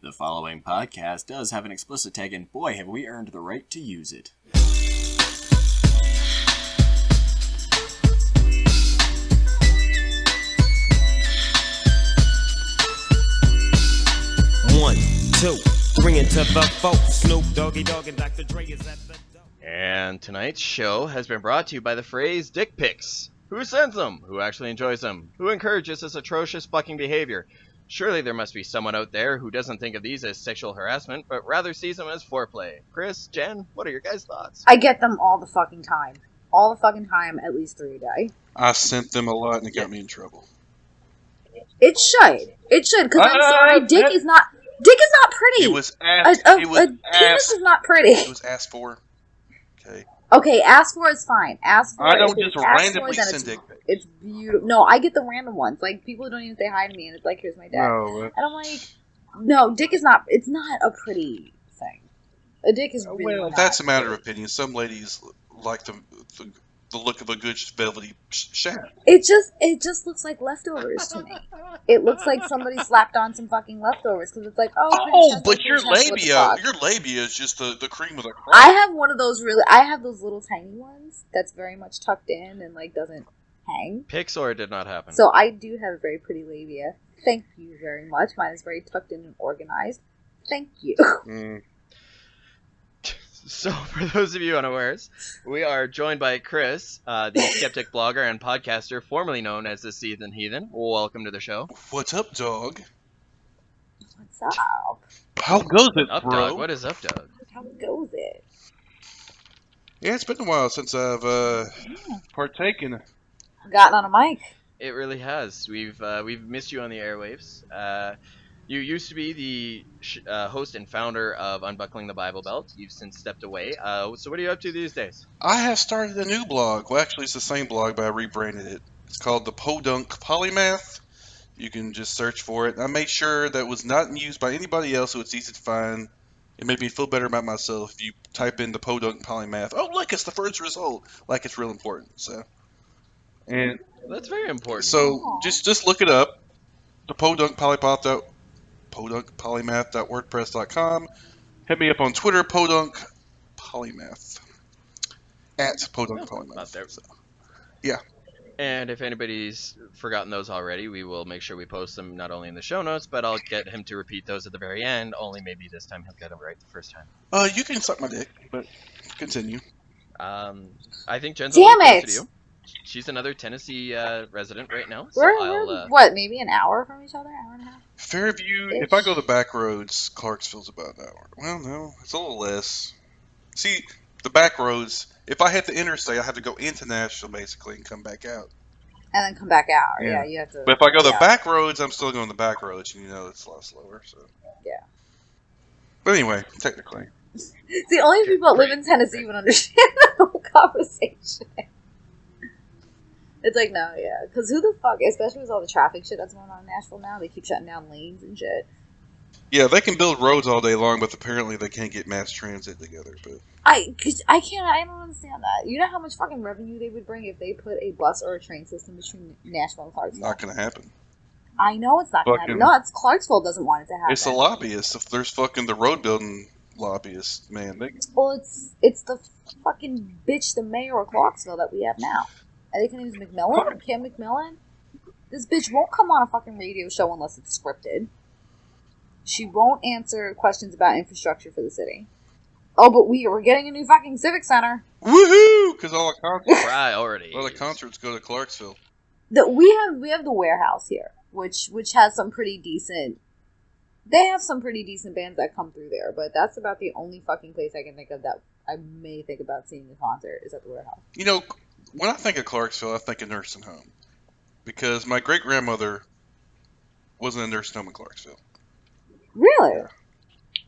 The following podcast does have an explicit tag, and boy, have we earned the right to use it. One, two, three into the four. Snoop Doggy Dogg and Dr. Dre is at the door. And tonight's show has been brought to you by the phrase dick pics. Who sends them? Who actually enjoys them? Who encourages this atrocious fucking behavior? Surely there must be someone out there who doesn't think of these as sexual harassment, but rather sees them as foreplay. Chris, Jen, what are your guys' thoughts? I get them all the fucking time. All the fucking time, at least 3 a day. I sent them a lot and it got me in trouble. It should. It should, because I'm sorry, dick is not pretty. It was asked. Penis is not pretty. It was asked for. Okay. Okay, ask for is fine. Ask for I don't if just it's asked randomly for, then send dick pics. It's beautiful. No, I get the random ones. Like, people who don't even say hi to me, and it's like, here's my dick. No. And I'm like, no, dick is not, it's not a pretty thing. A dick is really Well, not that's a matter pretty. of opinion. Some ladies like the look of a good velvety shaft. It just looks like leftovers to me. It looks like somebody slapped on some fucking leftovers, because it's like, But your labia is just the cream of the crop. I have one of those I have those little tiny ones that's very much tucked in and like doesn't hang. Pixar did not happen. So I do have a very pretty labia. Thank you very much. Mine is very tucked in and organized. Thank you. So, for those of you unawares, we are joined by Chris, the Skeptic blogger and podcaster formerly known as the Seathin Heathen. Welcome to the show. What's up, dog? What's up? How goes it, Up, bro? dog. What is up, dog? How goes it? Yeah, it's been a while since I've partaken. Gotten on a mic. It really has. We've missed you on the airwaves. You used to be the host and founder of Unbuckling the Bible Belt. You've since stepped away. So what are you up to these days? I have started a new blog. Well, actually, it's the same blog, but I rebranded it. It's called the Podunk Polymath. You can just search for it. I made sure that it was not used by anybody else, so it's easy to find. It made me feel better about myself if you type in the Podunk Polymath. Oh, look, it's the first result. Like, it's real important. So, and That's very important. so just look it up. The Podunk Polymath.wordpress.com. Hit me up on Twitter, Podunk Polymath. At Podunk Polymath. Not there. So, yeah. And if anybody's forgotten those already, we will make sure we post them not only in the show notes, but I'll get him to repeat those at the very end. Only maybe this time he'll get them right the first time. You can suck my dick, but continue. I think Jen's Damn a little closer it! to you. She's another Tennessee resident right now. So We're what, maybe an hour from each other? Hour and a half? Fairview, if I go the back roads, Clarksville's about an hour. Well, no, it's a little less. See, the back roads, if I hit the interstate, I have to go into Nashville, basically, and come back out. And then come back out. Yeah. Yeah, you have to. But if I go the back roads, I'm still going the back roads, and it's a lot slower, so. Yeah. But anyway, technically. The only people that live in Tennessee would understand the whole conversation. It's like, no, yeah. Because who the fuck, especially with all the traffic shit that's going on in Nashville now, they keep shutting down lanes and shit. Yeah, they can build roads all day long, but apparently they can't get mass transit together, but. I don't understand that. You know how much fucking revenue they would bring if they put a bus or a train system between Nashville and Clarksville? Not gonna happen. I know it's not gonna happen. No, it's Clarksville doesn't want it to happen. It's the lobbyists. If there's fucking the road building lobbyists, man. Well, it's the fucking bitch, the mayor of Clarksville that we have now. I think her name is McMillan? Kim McMillan? This bitch won't come on a fucking radio show unless it's scripted. She won't answer questions about infrastructure for the city. Oh, but we're getting a new fucking civic center. Woohoo! Because all the concerts, Priorities. all the concerts go to Clarksville. We have the warehouse here, which has some pretty decent. They have some pretty decent bands that come through there, but that's about the only fucking place I can think of that I may think about seeing a concert is at the warehouse. When I think of Clarksville, I think of nursing home. Because my great-grandmother was in a nursing home in Clarksville. Really? Yeah.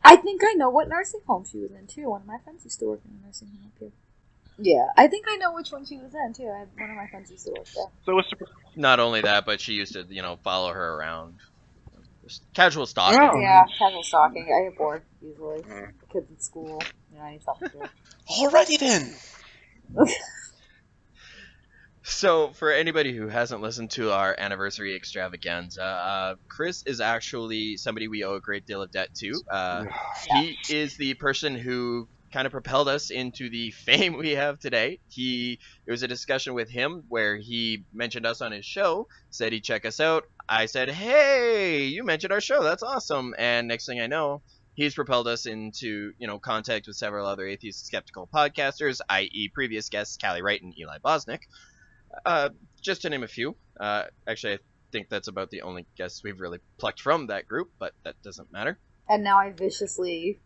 I think I know what nursing home she was in, too. One of my friends used to work in a nursing home up here. Yeah, I think I know which one she was in, too. One of my friends used to work there. So it's Not only that, but she used to, follow her around. Just casual stalking. Oh. Yeah, casual stalking. I get bored, usually. Mm. Kids in school. I need something to do. Alrighty then. So, for anybody who hasn't listened to our anniversary extravaganza, Chris is actually somebody we owe a great deal of debt to. He is the person who kind of propelled us into the fame we have today. It was a discussion with him where he mentioned us on his show, said he'd check us out. I said, hey, you mentioned our show. That's awesome. And next thing I know, he's propelled us into, contact with several other atheist skeptical podcasters, i.e. previous guests, Callie Wright and Eli Bosnick. Just to name a few. Actually, I think that's about the only guests we've really plucked from that group, but that doesn't matter. And now I viciously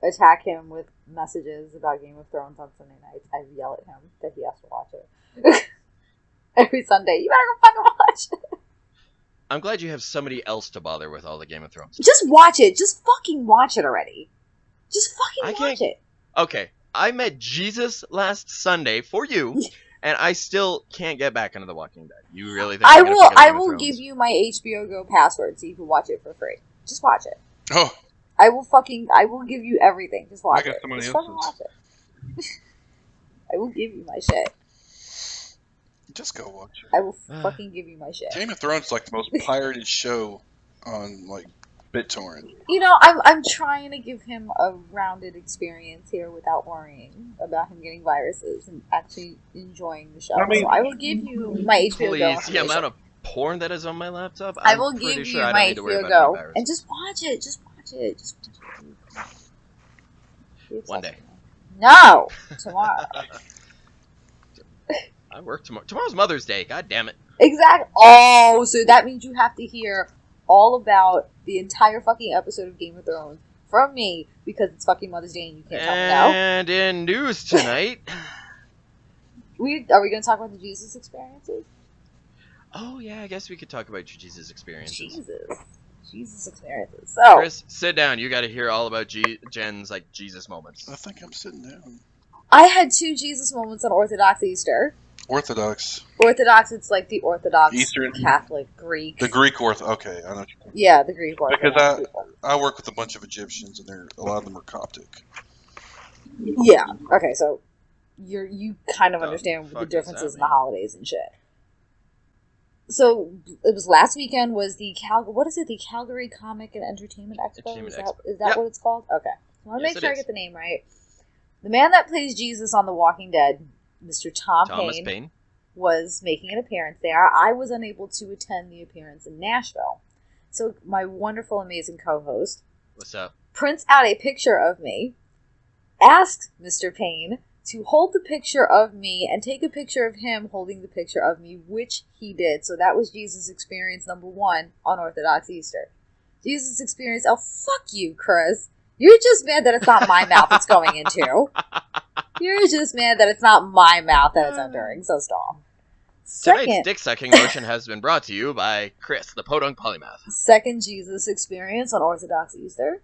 attack him with messages about Game of Thrones on Sunday nights. I yell at him that he has to watch it. Every Sunday, you better go fucking watch it. I'm glad you have somebody else to bother with all the Game of Thrones. Just watch it. Just fucking watch it already. Just fucking watch it. Okay, I met Jesus last Sunday for you. And I still can't get back into The Walking Dead. You really think I will give you my HBO Go password so you can watch it for free. Just watch it. Oh. I will give you everything. Just watch it. Just fucking watch it. I will give you my shit. Just go watch it. I will fucking give you my shit. Game of Thrones is like the most pirated show on like BitTorrent. I'm trying to give him a rounded experience here without worrying about him getting viruses and actually enjoying the show. So I will give you my HBO Go. Please, the amount of porn that is on my laptop. I will give you my HBO Go and just watch it. Just watch it. Just watch it. One day. No, tomorrow. I work tomorrow. Tomorrow's Mother's Day. God damn it. Exactly. Oh, so that means you have to hear all about the entire fucking episode of Game of Thrones from me because it's fucking Mother's Day and you can't tell me no. And in news tonight, are we going to talk about the Jesus experiences? Oh yeah, I guess we could talk about your Jesus experiences. Jesus experiences. So, Chris, sit down. You got to hear all about Jen's like Jesus moments. I think I'm sitting down. I had 2 Jesus moments on Orthodox Easter. Orthodox, it's like the Orthodox Eastern Catholic Greek. The Greek Okay, I know what you're Yeah, the Greek Orthodox. Because I work with a bunch of Egyptians, and a lot of them are Coptic. Yeah. Okay, so you kind of understand the differences in the holidays and shit. So it was last weekend was the the Calgary Comic and Entertainment Expo? Is that what it's called? Okay. I want to make sure I get the name right. The man that plays Jesus on The Walking Dead, Mr. Thomas Paine, was making an appearance there. I was unable to attend the appearance in Nashville. So my wonderful, amazing co-host, what's up, prints out a picture of me, asks Mr. Paine to hold the picture of me and take a picture of him holding the picture of me, which he did. So that was Jesus Experience number 1 on Orthodox Easter. Jesus Experience, oh, fuck you, Chris. You're just mad that it's not my mouth it's going into. You're just mad that it's not my mouth that it's entering. So stop. Tonight's dick-sucking motion has been brought to you by Chris, the podunk polymath. Second Jesus Experience on Orthodox Easter.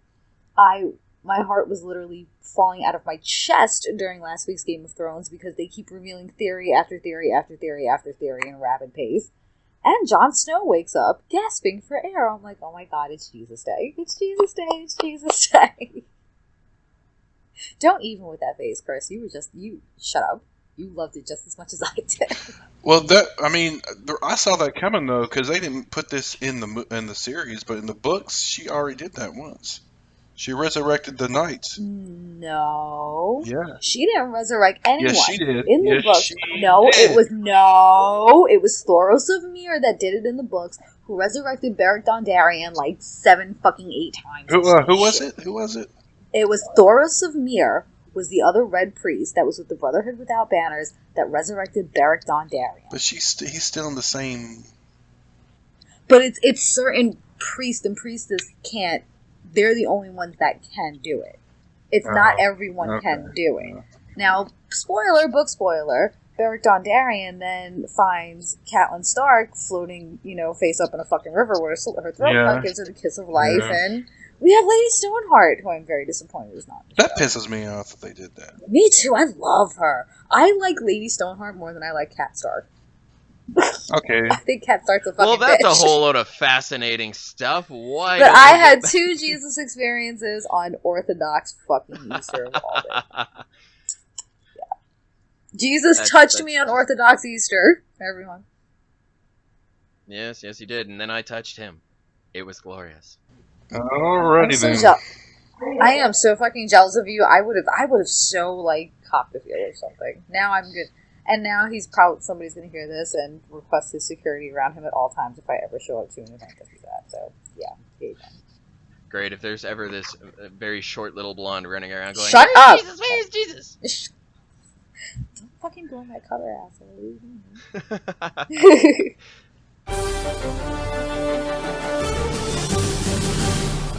My heart was literally falling out of my chest during last week's Game of Thrones because they keep revealing theory after theory after theory after theory in a rapid pace. And Jon Snow wakes up gasping for air. I'm like, oh my god, it's Jesus Day. It's Jesus Day. It's Jesus Day. Don't even with that face, Chris. You shut up. You loved it just as much as I did. Well, I saw that coming though, because they didn't put this in the series, but in the books, she already did that once. She resurrected the knights. No. Yeah. She didn't resurrect anyone. Yes, she did. In the books. It was Thoros of Myr that did it in the books, who resurrected Beric Dondarrion like 8 times. Who was it? Who was it? It was Thoros of Myr, was the other red priest that was with the Brotherhood Without Banners that resurrected Beric Dondarrion. But he's still in the same... But it's certain priest and priestess can't. They're the only ones that can do it. It's not everyone can do it. Now, book spoiler, Beric Dondarrion then finds Catelyn Stark floating, face up in a fucking river where her throat gives her the kiss of life, and we have Lady Stoneheart, who I'm very disappointed is not. That pisses me off that they did that. Me too, I love her. I like Lady Stoneheart more than I like Cat Stark. Okay. I think Cat Stark's a fucking that's bitch. a whole load of fascinating stuff. Why? But I had 2 Jesus experiences on Orthodox fucking Easter of all day. Yeah. Jesus touched me on Orthodox Easter, everyone. Yes, he did, and then I touched him. It was glorious. Alrighty then. I am so fucking jealous of you. I would have so like copped a feel or something. Now I'm good, and now he's probably somebody's gonna hear this and request his security around him at all times if I ever show up to an event that he's at. So yeah, amen. Great. If there's ever this very short little blonde running around going, Shut up! Jesus, where is Jesus? Don't fucking blow my cover, asshole.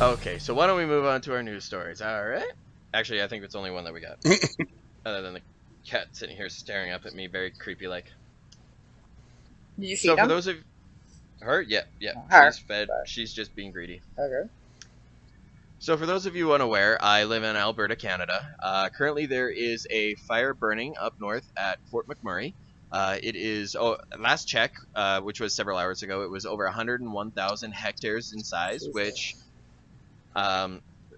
Okay, so why don't we move on to our news stories? All right. Actually, I think it's only one that we got. Other than the cat sitting here staring up at me, very creepy like. Did you So feed for him? those of her, yeah, Her. she's fed. Sorry. She's just being greedy. Okay. So for those of you unaware, I live in Alberta, Canada. Currently, there is a fire burning up north at Fort McMurray. It is, last check, which was several hours ago, it was over 101,000 hectares in size, Jesus. which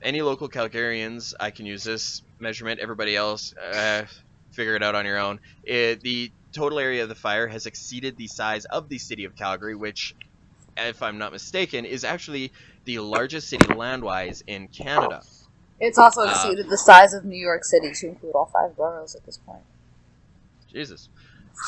any local Calgarians, I can use this measurement. Everybody else, figure it out on your own. The total area of the fire has exceeded the size of the city of Calgary, which, if I'm not mistaken, is actually the largest city land-wise in Canada. It's also exceeded the size of New York City to include all 5 boroughs at this point. Jesus.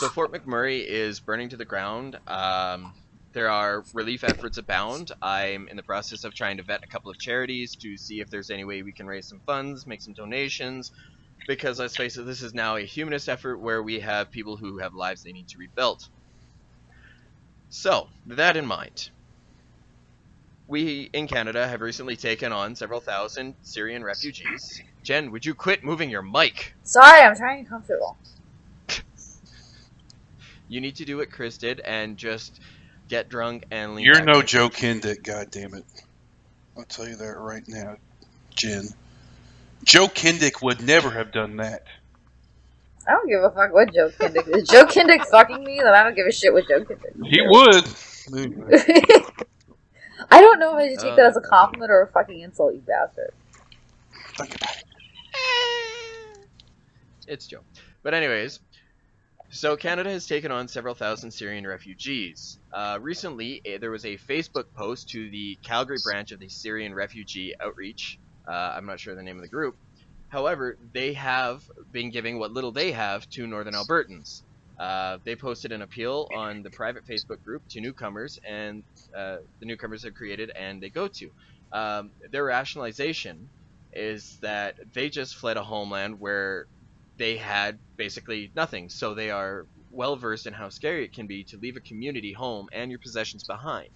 So Fort McMurray is burning to the ground. There are relief efforts abound. I'm in the process of trying to vet a couple of charities to see if there's any way we can raise some funds, make some donations, because let's face it, this is now a humanist effort where we have people who have lives they need to rebuild. So, with that in mind, we in Canada have recently taken on several thousand Syrian refugees. Jen, would you quit moving your mic? Sorry, I'm trying to be comfortable. You need to do what Chris did and just get drunk and lean You're back no in. Joe Kindick, goddammit. I'll tell you that right now, Jen. Joe Kindick would never have done that. I don't give a fuck what Joe Kindick is. Joe Kindick fucking me, then I don't give a shit what Joe Kindick is. He would. I don't know if I should take that as a compliment or a fucking insult, you bastard. Think about it. It's Joe. But anyways, so Canada has taken on several thousand Syrian refugees. Recently, there was a Facebook post to the Calgary branch of the Syrian Refugee Outreach. I'm not sure the name of the group. However, they have been giving what little they have to Northern Albertans. They posted an appeal on the private Facebook group to newcomers, and the newcomers have created and they go to. Their rationalization is that they just fled a homeland where they had basically nothing, so they are well versed in how scary it can be to leave a community home and your possessions behind.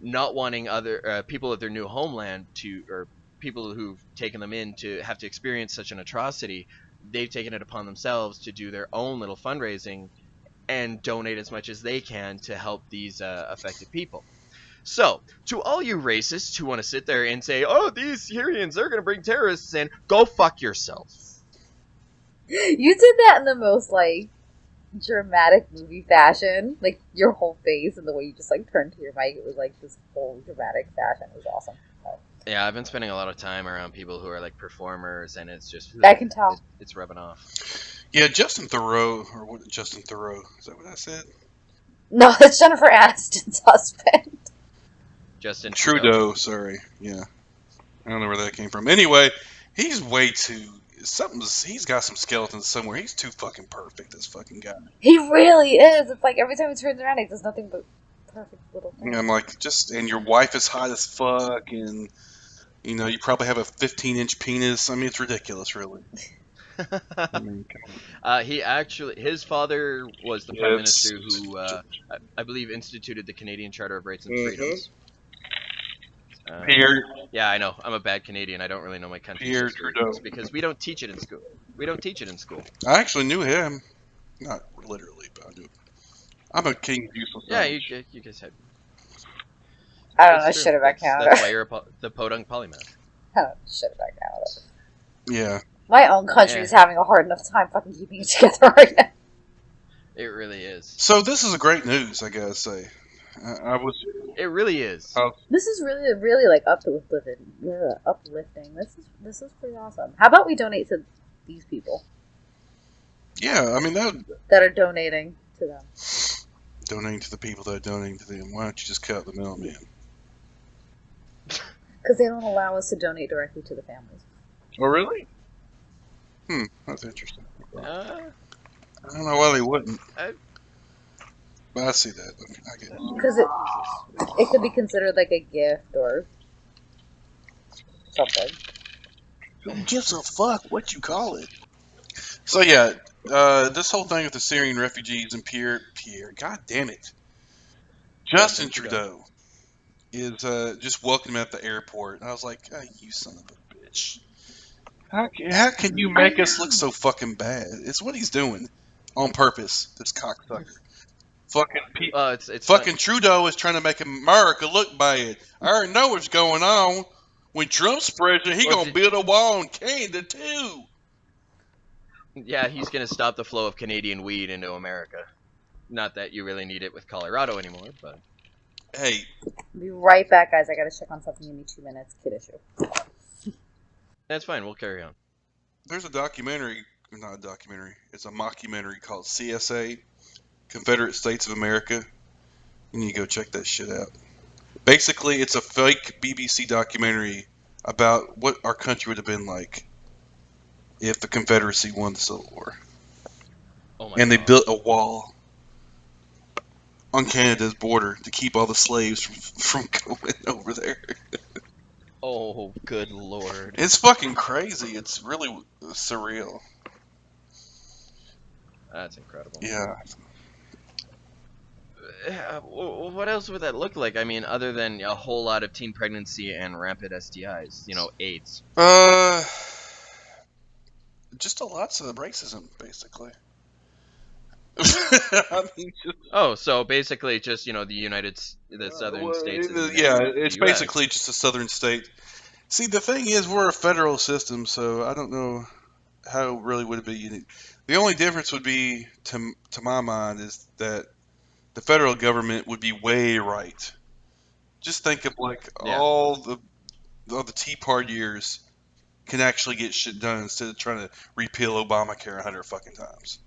Not wanting other people of their new homeland to, or people who've taken them in to have to experience such an atrocity, they've taken it upon themselves to do their own little fundraising and donate as much as they can to help these affected people. So, to all you racists who want to sit there and say, oh, these Syrians, they're going to bring terrorists in, go fuck yourself. You did that in the most, like, dramatic movie fashion. Like, your whole face and the way you just, like, turned to your mic. It was, like, this whole dramatic fashion. It was awesome. Yeah, I've been spending a lot of time around people who are, like, performers, and it's just... I can tell. It's rubbing off. Yeah, Justin Theroux, or what? Justin Theroux, is that what I said? No, it's Jennifer Aniston's husband. Justin Trudeau, sorry. Yeah. I don't know where that came from. Anyway, he's way too... He's got some skeletons somewhere. He's too fucking perfect, this fucking guy. He really is. It's like every time he turns around, he does nothing but perfect little things. And I'm like, and your wife is hot as fuck, and, you know, you probably have a 15-inch penis. I mean, it's ridiculous, really. I mean, his father was the prime minister who, I believe, instituted the Canadian Charter of Rights and Freedoms. Pierre. Yeah, I know. I'm a bad Canadian. I don't really know my country's Pierre history. Trudeau. It's because we don't teach it in school. I actually knew him. Not literally, but I knew him. I'm a king of useless Yeah, knowledge. you guys had. I don't know It's true. shit about Canada. That's why you're the podunk polymath. I don't know shit about Canada. Yeah. My own country is having a hard enough time fucking keeping it together right now. It really is. So this is a great news, I gotta say. It really is. This is really like uplifting. This is pretty awesome. How about we donate to these people? Yeah, I mean, that are donating to them. donating to the people that are donating to them. Why don't you just cut out the middleman? Because they don't allow us to donate directly to the families. Oh, really? That's interesting. Uh, I don't know why they wouldn't. I- But I see that. Okay, I get it. Because it could be considered like a gift or something. Who gives a fuck what you call it? So yeah, this whole thing with the Syrian refugees and Pierre, god damn it, Justin Trudeau is just welcoming at the airport. And I was like, oh, you son of a bitch. How can you make us look so fucking bad? It's what he's doing on purpose. This cocksucker. Fucking Trudeau is trying to make America look bad. I already know what's going on. When Trump's president, he gonna build a wall in Canada too. Yeah, he's gonna stop the flow of Canadian weed into America. Not that you really need it with Colorado anymore, but Hey, I'll be right back, guys. I gotta check on something. Give me 2 minutes. Kid issue. that's fine. We'll carry on. there's a documentary, not a documentary, it's a mockumentary called CSA, Confederate States of America. You need to go check that shit out. Basically, it's a fake BBC documentary about what our country would have been like if the Confederacy won the Civil War. Oh my And they God. built a wall on Canada's border to keep all the slaves from going over there. Oh, good lord. It's fucking crazy. It's really surreal. That's incredible. Yeah. What else would that look like? I mean, other than a whole lot of teen pregnancy and rampant STIs, AIDS. Just a lots of racism, basically. I mean, just, Oh, so basically just, the southern states. yeah, it's the US. basically just a southern state. See, the thing is, we're a federal system, so I don't know how it really would be unique. The only difference would be, to my mind, is that the federal government would be way right. Just think of all the Tea Party years can actually get shit done instead of trying to repeal Obamacare 100 fucking times.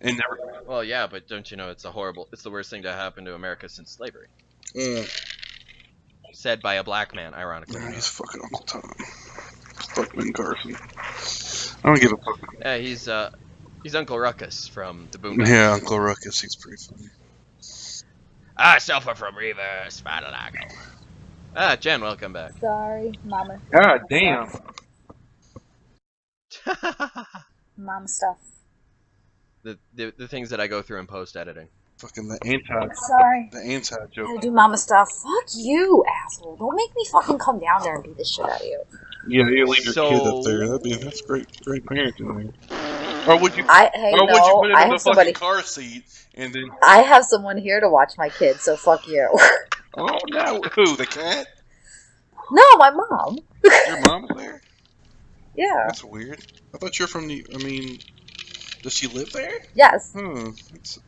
And never. Well, yeah, but don't you know it's the worst thing to happen to America since slavery. Said by a black man, ironically. He's fucking Uncle Tom. Fuck Ben Carson. I don't give a fuck. Yeah, he's Uncle Ruckus from the Boondocks. Yeah, Uncle Ruckus, he's pretty funny. I suffer from reverse vitiligo. Jen, welcome back. Sorry, Mama. God damn. Mama stuff. the things that I go through in post editing. Fucking the Sorry. anti-joke. Gotta do Mama stuff. Fuck you, asshole. Don't make me fucking come down there and beat the shit out of you. Yeah, you leave your kid up there. That's great parenting. Or would you? Hey, or would you put it I in the have somebody. fucking car seat and then? I have someone here to watch my kids, so fuck you. Oh no! Who? The cat? No, my mom. Your mom's there? Yeah. That's weird. I thought you're from the. I mean, does she live there? Yes. That's,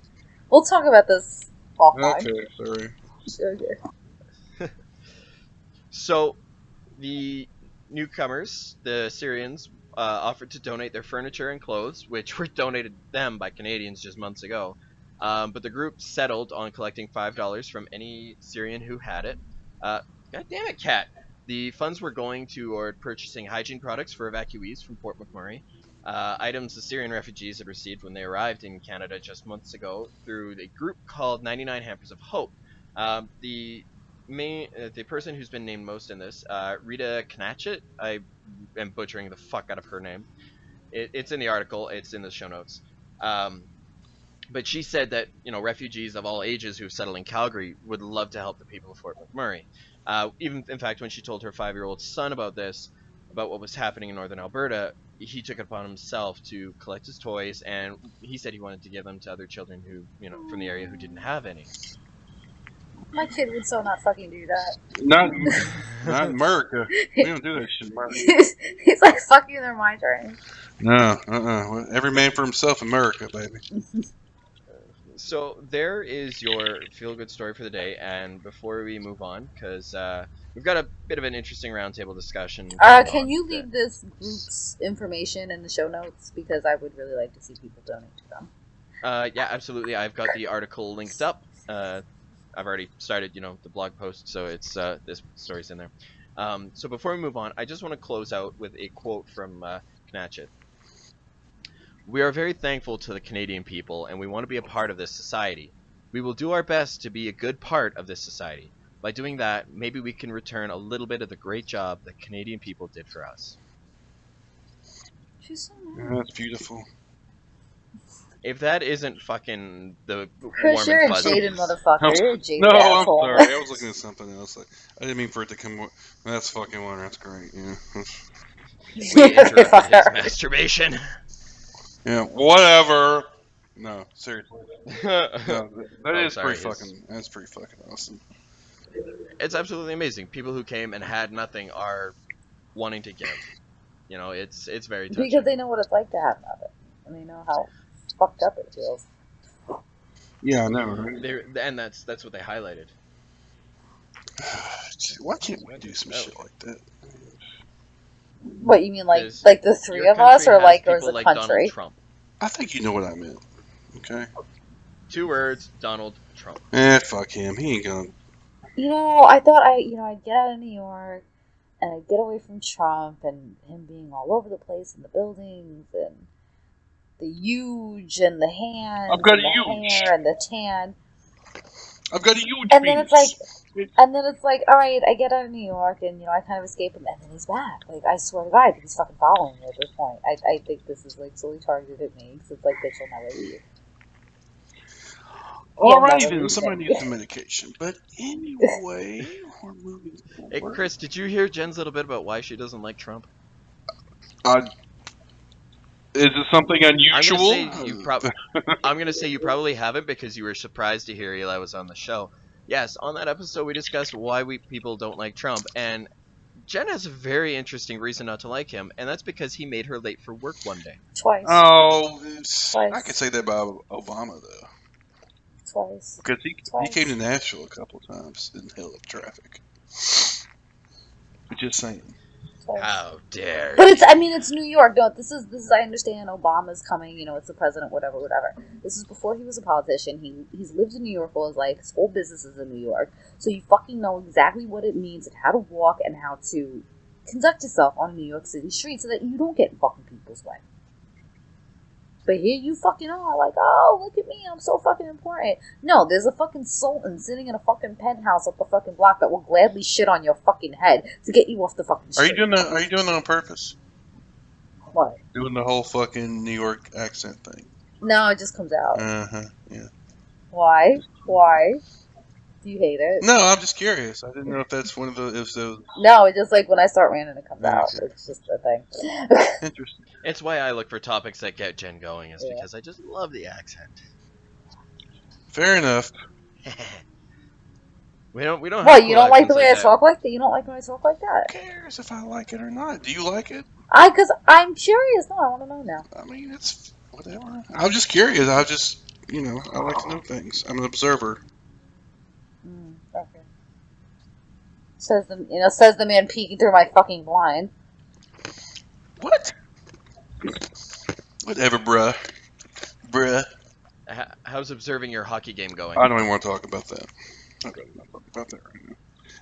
We'll talk about this offline. okay, sorry. Okay. So, the newcomers, the Syrians, offered to donate their furniture and clothes, which were donated to them by Canadians just months ago. But the group settled on collecting $5 from any Syrian who had it. God damn it, Cat! The funds were going toward purchasing hygiene products for evacuees from Fort McMurray. Items the Syrian refugees had received when they arrived in Canada just months ago through a group called 99 Hampers of Hope. The person who's been named most in this, Rita Knatchett, I am butchering the fuck out of her name. It's in the article, it's in the show notes. But she said that, refugees of all ages who settle in Calgary would love to help the people of Fort McMurray. Even, in fact, when she told her 5-year-old son about what was happening in northern Alberta, he took it upon himself to collect his toys, and he said he wanted to give them to other children who, from the area who didn't have any. My kid would so not fucking do that. Not in America. We don't do that shit in America. He's like, fuck you, they're my turn. No, Every man for himself in America, baby. So there is your feel-good story for the day, and before we move on, because we've got a bit of an interesting roundtable discussion. going Can on you there. leave this group's information in the show notes, because I would really like to see people donate to them. Yeah, absolutely. I've got the article linked up. I've already started, the blog post, so it's this story's in there. So before we move on, I just want to close out with a quote from Knatchet. We are very thankful to the Canadian people, and we want to be a part of this society. We will do our best to be a good part of this society. By doing that, maybe we can return a little bit of the great job that Canadian people did for us. She's so Yeah, nice. that's beautiful. If that isn't fucking the Chris, warm you're and a fuzzy. jaded motherfucker. You're a jaded No, I'm asshole. sorry. I was looking at something else. I didn't mean for it to come. That's fucking one. That's great. Yeah. We interrupted his masturbation. Yeah. Whatever. No, seriously. No, that Oh, is sorry, pretty fucking. That's pretty fucking awesome. It's absolutely amazing. People who came and had nothing are wanting to give. It's very touching. Because they know what it's like to have nothing. And they know how fucked up it feels. Yeah, I know. Right? And that's what they highlighted. Why can't we do some shit like that? What, you mean like Is the three Your of us, country or has like, or as people a like country? Donald Trump. I think you know what I meant. Okay. 2 words, Donald Trump. Fuck him. He ain't gonna. I thought I'd get out of New York and I'd get away from Trump and him being all over the place in the buildings and the huge and the hands I've got and a the huge. hair and the tan. I've got a huge And then it's penis. like, all right, I get out of New York and I kind of escape him, and then he's back. Like, I swear to God, he's fucking following me at this point. I think this is like solely targeted at me because it's like, bitch, will never leave. Alrighty never then, leave somebody me. needs some medication. But anyway, we're moving forward. Hey, Chris, did you hear Jen's little bit about why she doesn't like Trump? Is it something unusual? I'm gonna say you probably haven't because you were surprised to hear Eli was on the show. Yes, on that episode we discussed why people don't like Trump, and Jen has a very interesting reason not to like him, and that's because he made her late for work one day. Twice. Oh, Twice. I could say that about Obama though, Twice. because he Twice. came to Nashville a couple of times in hell of traffic. Just saying. Twice. How dare But you. it's New York. No, this is. I understand Obama's coming. It's the president. Whatever. This is before he was a politician. He's lived in New York all his life. His whole business is in New York. So you fucking know exactly what it means and how to walk and how to conduct yourself on a New York City street so that you don't get in fucking people's way. But here you fucking are like, oh, look at me, I'm so fucking important. No, there's a fucking sultan sitting in a fucking penthouse up the fucking block that will gladly shit on your fucking head to get you off the fucking Are street. you doing that? Are you doing that on purpose? What? Doing the whole fucking New York accent thing? No, it just comes out. Yeah. Why? Do you hate it? No, I'm just curious. I didn't know if that's one of those. No, it just like when I start ranting, it comes Okay. out. It's just a thing. Interesting. It's why I look for topics that get Jen going, is Yeah. because I just love the accent. Fair enough. we don't have What, cool you don't like the accents way I that. talk like that? You don't like when I talk like that? Who cares if I like it or not? Do you like it? Because I'm curious. No, I want to know now. I mean, it's whatever. I'm just curious. I just, I like to know things. I'm an observer. Okay. Says the man peeking through my fucking blind. What? Whatever, bruh. How's observing your hockey game going? I don't even want to talk about that. I'm not talking about that right now.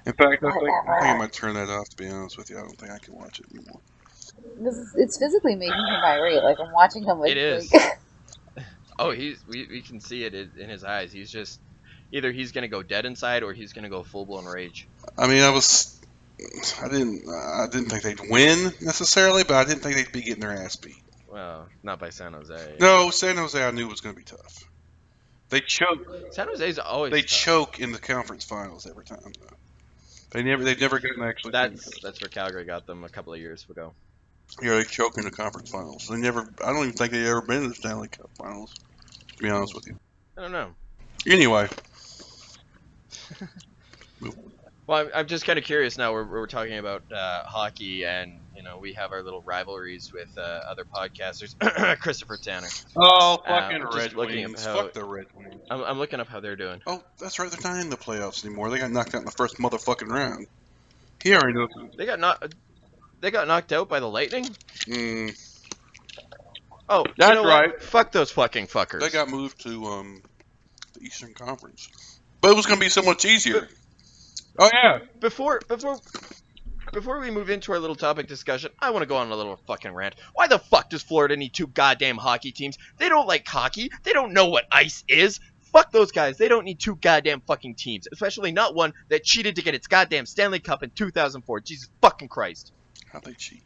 In fact, I think I might turn that off, to be honest with you. I don't think I can watch it anymore. It's physically making him irate. Like, I'm watching him like... It is. Like, Oh, we can see it in his eyes. He's just either he's gonna go dead inside or he's gonna go full blown rage. I mean, I didn't think they'd win necessarily, but I didn't think they'd be getting their ass beat. Well, not by San Jose. No, San Jose I knew was going to be tough. They choke. San Jose's always They tough. choke in the conference finals every time. Though. They've never gotten actually. That's where Calgary got them a couple of years ago. Yeah, they choke in the conference finals. They never. I don't even think they ever been in the Stanley Cup finals. To be honest with you. I don't know. Anyway. Well, I'm just kind of curious now. We're talking about hockey, and we have our little rivalries with other podcasters. Christopher Tanner. Oh, fucking just Red looking at Wings. how- Fuck the Red Wings. I'm looking up how they're doing. Oh, that's right. They're not in the playoffs anymore. They got knocked out in the first motherfucking round. He already knows. They got knocked out by the Lightning? Oh, That's you know right. What? Fuck those fucking fuckers. They got moved to the Eastern Conference. But it was going to be so much easier. Oh, yeah. Before we move into our little topic discussion, I want to go on a little fucking rant. Why the fuck does Florida need 2 goddamn hockey teams? They don't like hockey. They don't know what ice is. Fuck those guys. They don't need 2 goddamn fucking teams. Especially not one that cheated to get its goddamn Stanley Cup in 2004. Jesus fucking Christ. How'd they cheat?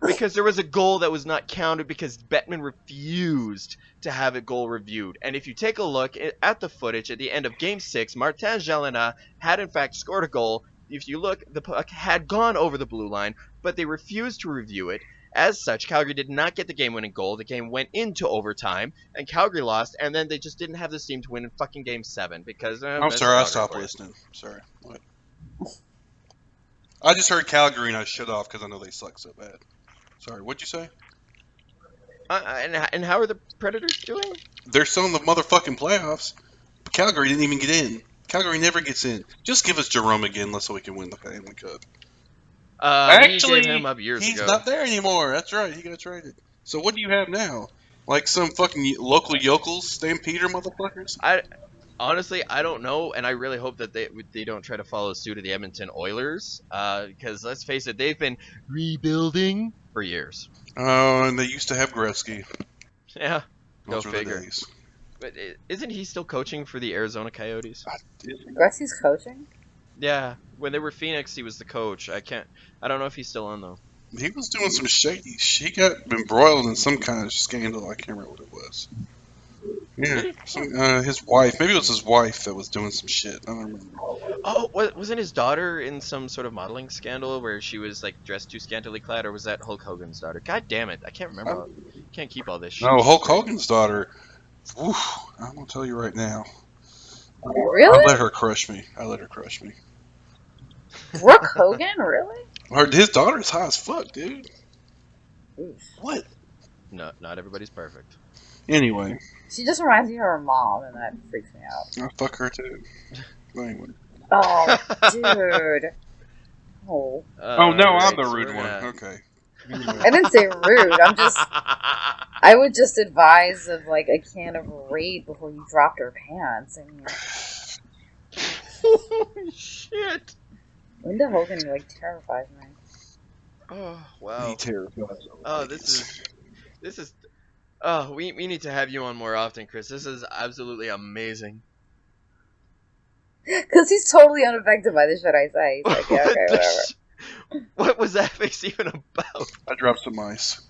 Because there was a goal that was not counted because Bettman refused to have a goal reviewed. And if you take a look at the footage at the end of Game 6, Martin Gélina had in fact scored a goal. If you look, the puck had gone over the blue line, but they refused to review it. As such, Calgary did not get the game-winning goal. The game went into overtime, and Calgary lost, and then they just didn't have the team to win in fucking Game 7 because... I'm sorry, I stopped listening. Sorry. What? I just heard Calgary and I shut off because I know they suck so bad. Sorry, what'd you say? And how are the Predators doing? They're still in the motherfucking playoffs. But Calgary didn't even get in. Calgary never gets in. Just give us Jerome again so we can win the Stanley Cup. Actually, him up years he's ago. not there anymore. That's right. He got traded. So what do you have now? Like some fucking local yokels, Stampeder motherfuckers? Honestly, I don't know, and I really hope that they don't try to follow suit of the Edmonton Oilers, because let's face it, they've been rebuilding for years. Oh, and they used to have Gretzky. Yeah, Those go were the figure. days. But isn't he still coaching for the Arizona Coyotes? Gretzky's coaching? Yeah, when they were Phoenix, he was the coach. I don't know if he's still on though. He was doing some shady. He got embroiled in some kind of scandal. I can't remember what it was. Yeah, his wife. Maybe it was his wife that was doing some shit. I don't remember. Oh, wasn't his daughter in some sort of modeling scandal where she was like dressed too scantily clad, or was that Hulk Hogan's daughter? God damn it, I can't remember. Can't keep all this shit. No, Hulk Hogan's daughter. Oof, I'm gonna tell you right now. Really? I let her crush me. Brooke Hogan? Really? His daughter's high as fuck, dude. Oof. What? No, not everybody's perfect. Anyway. She just reminds me of her mom, and that freaks me out. I fuck her too. Anyway. Oh, dude. Oh. Oh no, I'm the so rude we're one. gonna- Okay. I didn't say rude. I would just advise of like a can of Raid before you dropped her pants. I mean, Holy shit! Linda Hogan like terrifies me. Oh wow. He terrifies. Oh, this is. Oh, we need to have you on more often, Chris. This is absolutely amazing. Because he's totally unaffected by the shit I say. He's like, yeah, okay, whatever. What was that face even about? I dropped some ice.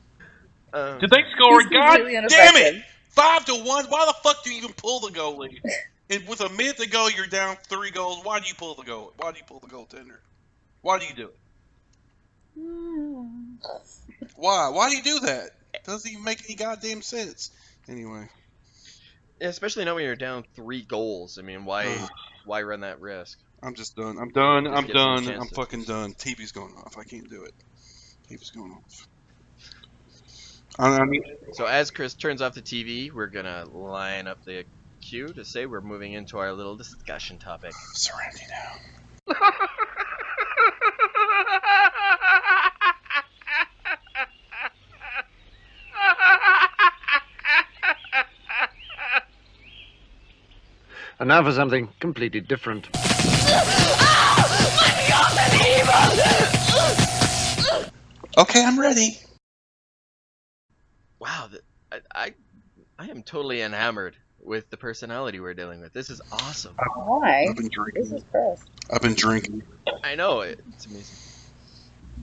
Did they score? He's completely Damn unaffected. it! 5-1. Why the fuck do you even pull the goalie? And with a minute to go, you're down 3 goals. Why do you pull the goal? Why do you pull the goaltender? Why do you do it? Why? Why do you do that? Doesn't even make any goddamn sense. Anyway. Yeah, especially now when you're down 3 goals. I mean, why run that risk? I'm just done. I'm done. Just I'm get some done. chances. I'm fucking done. TV's going off. I can't do it. TV's going off. I mean, So as Chris turns off the TV, we're gonna line up the queue to say we're moving into our little discussion topic. Serenity now. And now for something completely different. Okay, I'm ready. Wow, I am totally enamored with the personality we're dealing with. This is awesome. Why? I've been drinking. This is Chris. I've been drinking. I know it's amazing.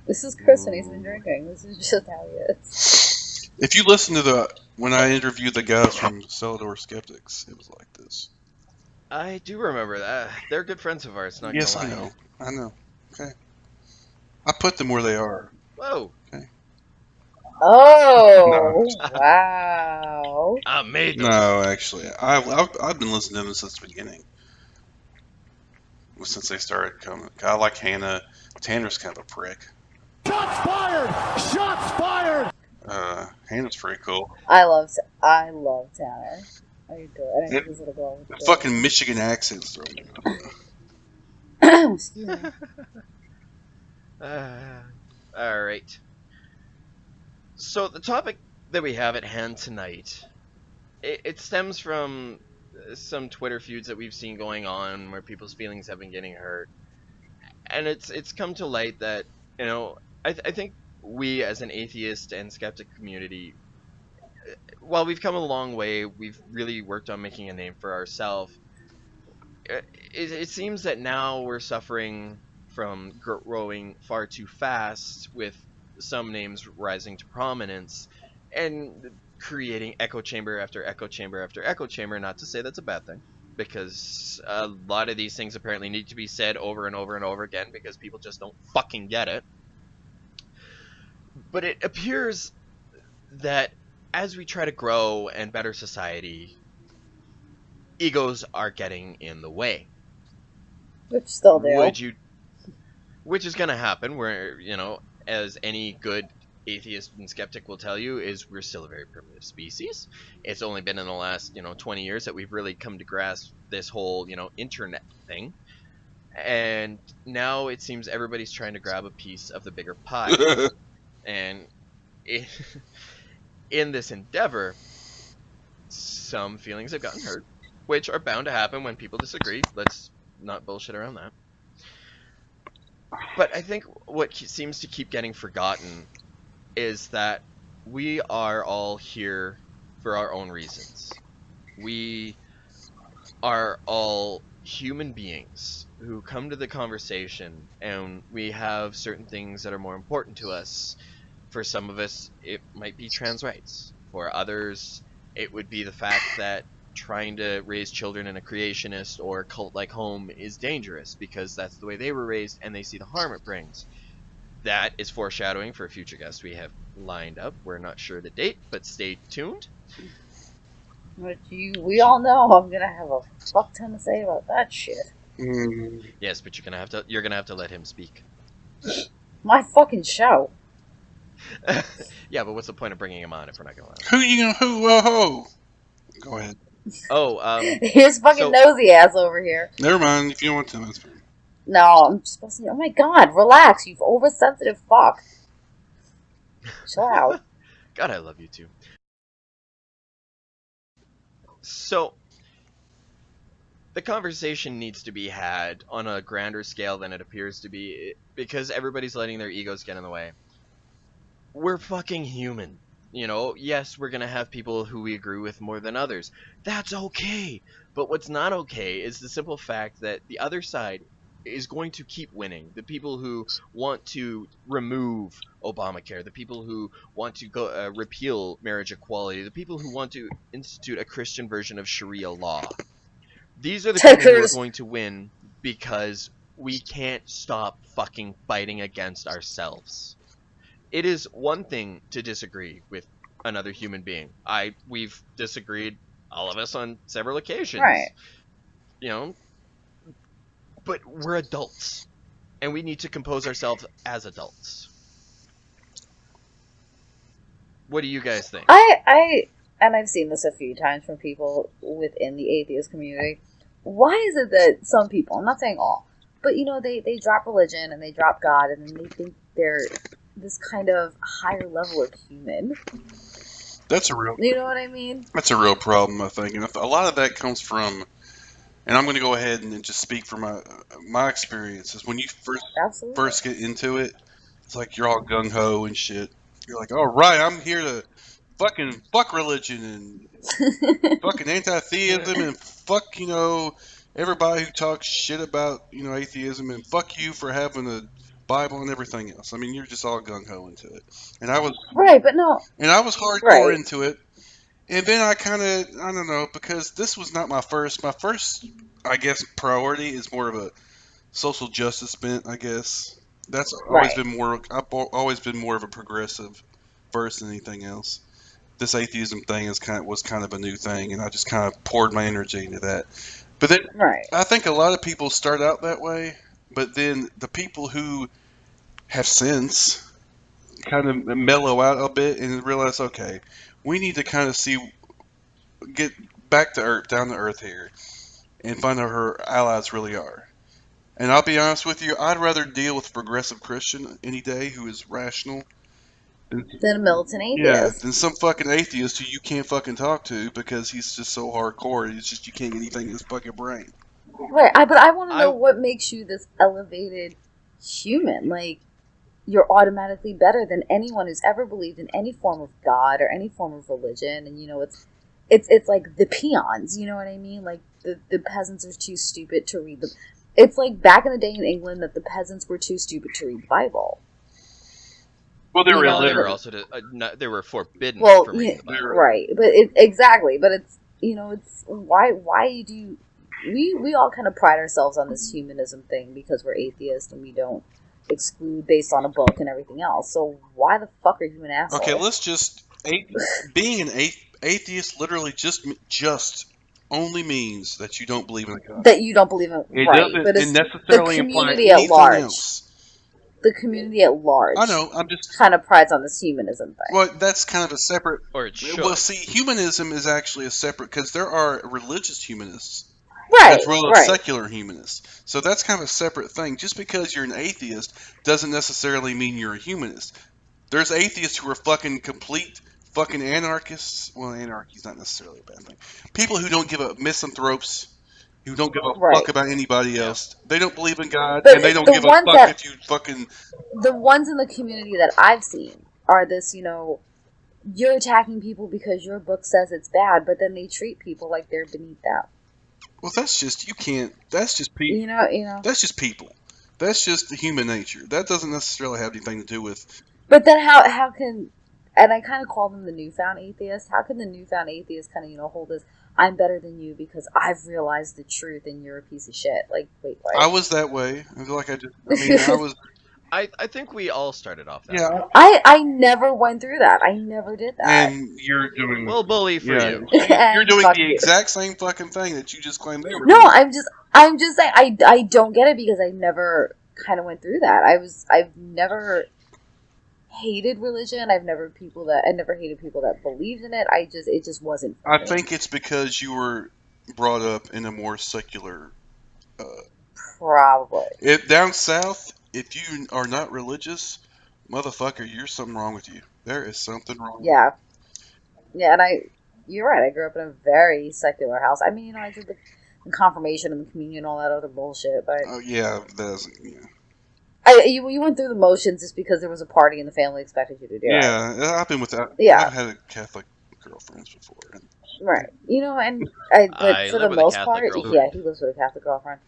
This is Chris and he's been drinking. This is just how he is. If you listen to when I interviewed the guys from Seathin Skeptics, it was like this. I do remember that. They're good friends of ours. Not Yes, gonna I lie. know. I know. Okay. I put them where they are. Whoa, Oh, wow. I made them. No, actually, I've been listening to them since the beginning. Since they started coming. I like Hannah. Tanner's kind of a prick. Shots fired! Shots fired! Hannah's pretty cool. I love Tanner. I do. I didn't know this little girl was The good. fucking Michigan accents throw me off. Excuse me. All right. So the topic that we have at hand tonight, it stems from some Twitter feuds that we've seen going on where people's feelings have been getting hurt, and it's come to light that I think we as an atheist and skeptic community, while we've come a long way, we've really worked on making a name for ourselves. It seems that now we're suffering from growing far too fast, with some names rising to prominence and creating echo chamber after echo chamber after echo chamber. Not to say that's a bad thing, because a lot of these things apparently need to be said over and over and over again because people just don't fucking get it. But it appears that as we try to grow and better society, egos are getting in the way. Which still do. Which is going to happen, where, as any good atheist and skeptic will tell you, is we're still a very primitive species. It's only been in the last, 20 years that we've really come to grasp this whole, internet thing. And now it seems everybody's trying to grab a piece of the bigger pie. And in this endeavor, some feelings have gotten hurt, which are bound to happen when people disagree. Let's not bullshit around that. But I think what seems to keep getting forgotten is that we are all here for our own reasons. We are all human beings who come to the conversation, and we have certain things that are more important to us. For some of us, it might be trans rights. For others, it would be the fact that trying to raise children in a creationist or cult-like home is dangerous because that's the way they were raised and they see the harm it brings. That is foreshadowing for a future guest we have lined up. We're not sure the date, but stay tuned. But we all know I'm gonna have a fuck ton to say about that shit. Yes, but you're gonna have to let him speak. My fucking show. Yeah, but what's the point of bringing him on if we're not gonna let him? Who you gonna who? Go ahead. Oh, Here's fucking nosy ass over here. Never mind. If you don't want to, that's fine. No, I'm supposed to. Oh my god, relax, you oversensitive fuck. Chill out. God, I love you too. So, the conversation needs to be had on a grander scale than it appears to be, because everybody's letting their egos get in the way. We're fucking human. Yes, we're gonna have people who we agree with more than others. That's okay. But what's not okay is the simple fact that the other side is going to keep winning. The people who want to remove Obamacare, the people who want to go repeal marriage equality, the people who want to institute a Christian version of Sharia law. These are the people who are going to win because we can't stop fucking fighting against ourselves. It is one thing to disagree with another human being. We've disagreed, all of us, on several occasions. Right. But we're adults, and we need to compose ourselves as adults. What do you guys think? And I've seen this a few times from people within the atheist community. Why is it that some people, I'm not saying all, but they drop religion and they drop God, and then they think they're this kind of higher level of human. That's a real. You know what I mean? That's a real problem, I think, and a lot of that comes from. And I'm going to go ahead and just speak from my experiences. When you first get into it, it's like you're all gung ho and shit. You're like, all right, I'm here to fucking fuck religion and fucking anti-theism and fuck everybody who talks shit about atheism, and fuck you for having a Bible and everything else. I mean, you're just all gung ho into it, and I was right, but no, and I was hardcore into it, and then I don't know, because this was not my first, I guess, priority is more of a social justice bent, I guess. That's always been more. I've always been more of a progressive first than anything else. This atheism thing was kind of a new thing, and I just kind of poured my energy into that. But then, I think a lot of people start out that way, but then the people who have since kind of mellow out a bit and realize, okay, we need to kind of get back to earth, down to earth here, and find out who our allies really are. And I'll be honest with you, I'd rather deal with a progressive Christian any day who is rational Than a militant yeah, atheist. than some fucking atheist who you can't fucking talk to because he's just so hardcore. It's just you can't get anything in his fucking brain. Right, but I want to know what makes you this elevated human. Like, you're automatically better than anyone who's ever believed in any form of God or any form of religion. And, you know, it's like the peons, you know what I mean? Like, the peasants are too stupid to read the... It's like back in the day in England that the peasants were too stupid to read the Bible. Well, they were They were illiterate. also they were forbidden Well, from reading the Bible. right, but exactly, but it's, you know, it's why do you... We all kind of pride ourselves on this humanism thing because we're atheists and we don't exclude based on a book and everything else. So why the fuck are you an asshole? Okay, let's just... being an atheist literally just only means that you don't believe in a God. That you don't believe in, It right? doesn't But it's necessarily the imply community at anything large. else. The community at large. I know, I'm just... kind of prides on this humanism thing. Well, that's kind of a separate... Or it should. Well, see, humanism is actually a separate... Because there are religious humanists Right, as well as right. secular humanists. So that's kind of a separate thing. Just because you're an atheist doesn't necessarily mean you're a humanist. There's atheists who are fucking complete fucking anarchists. Well, anarchy's not necessarily a bad thing. People who don't give a misanthropes, who don't give a Right. fuck about anybody else. They don't believe in God, But and they don't the give a ones fuck that- if you fucking... The ones in the community that I've seen are this, you know, you're attacking people because your book says it's bad, but then they treat people like they're beneath them. Well, that's just... You can't... That's just people. You know. That's just people. That's just human nature. That doesn't necessarily have anything to do with... But then how can, and I kind of call them the newfound atheists, how can the newfound atheists kind of, you know, hold this, I'm better than you because I've realized the truth and you're a piece of shit. Like, wait, what? I was that way. I feel like I was... I think we all started off that way. Yeah, I never went through that. I never did that. and you're doing... We'll bully for Yeah. you. You're doing Fuck the you. exact same fucking thing that you just claimed they were No, doing. I'm just saying I don't get it because I never kind of went through that. I've never hated religion. I never hated people that believed in it. It just wasn't. for I me. think it's because you were brought up in a more secular... Probably. Down south, if you are not religious, motherfucker, you're something wrong with you. There is something wrong. Yeah. Yeah, and you're right. I grew up in a very secular house. I mean, you know, I did the confirmation and the communion and all that other bullshit, but Oh yeah, that's yeah. you went through the motions just because there was a party and the family expected you to do it. Yeah, I've been with that. Yeah. I've had Catholic girlfriends before. And Right. You know, and I but for live the with a most Catholic part, girlfriend. yeah, he lives with a Catholic girlfriend.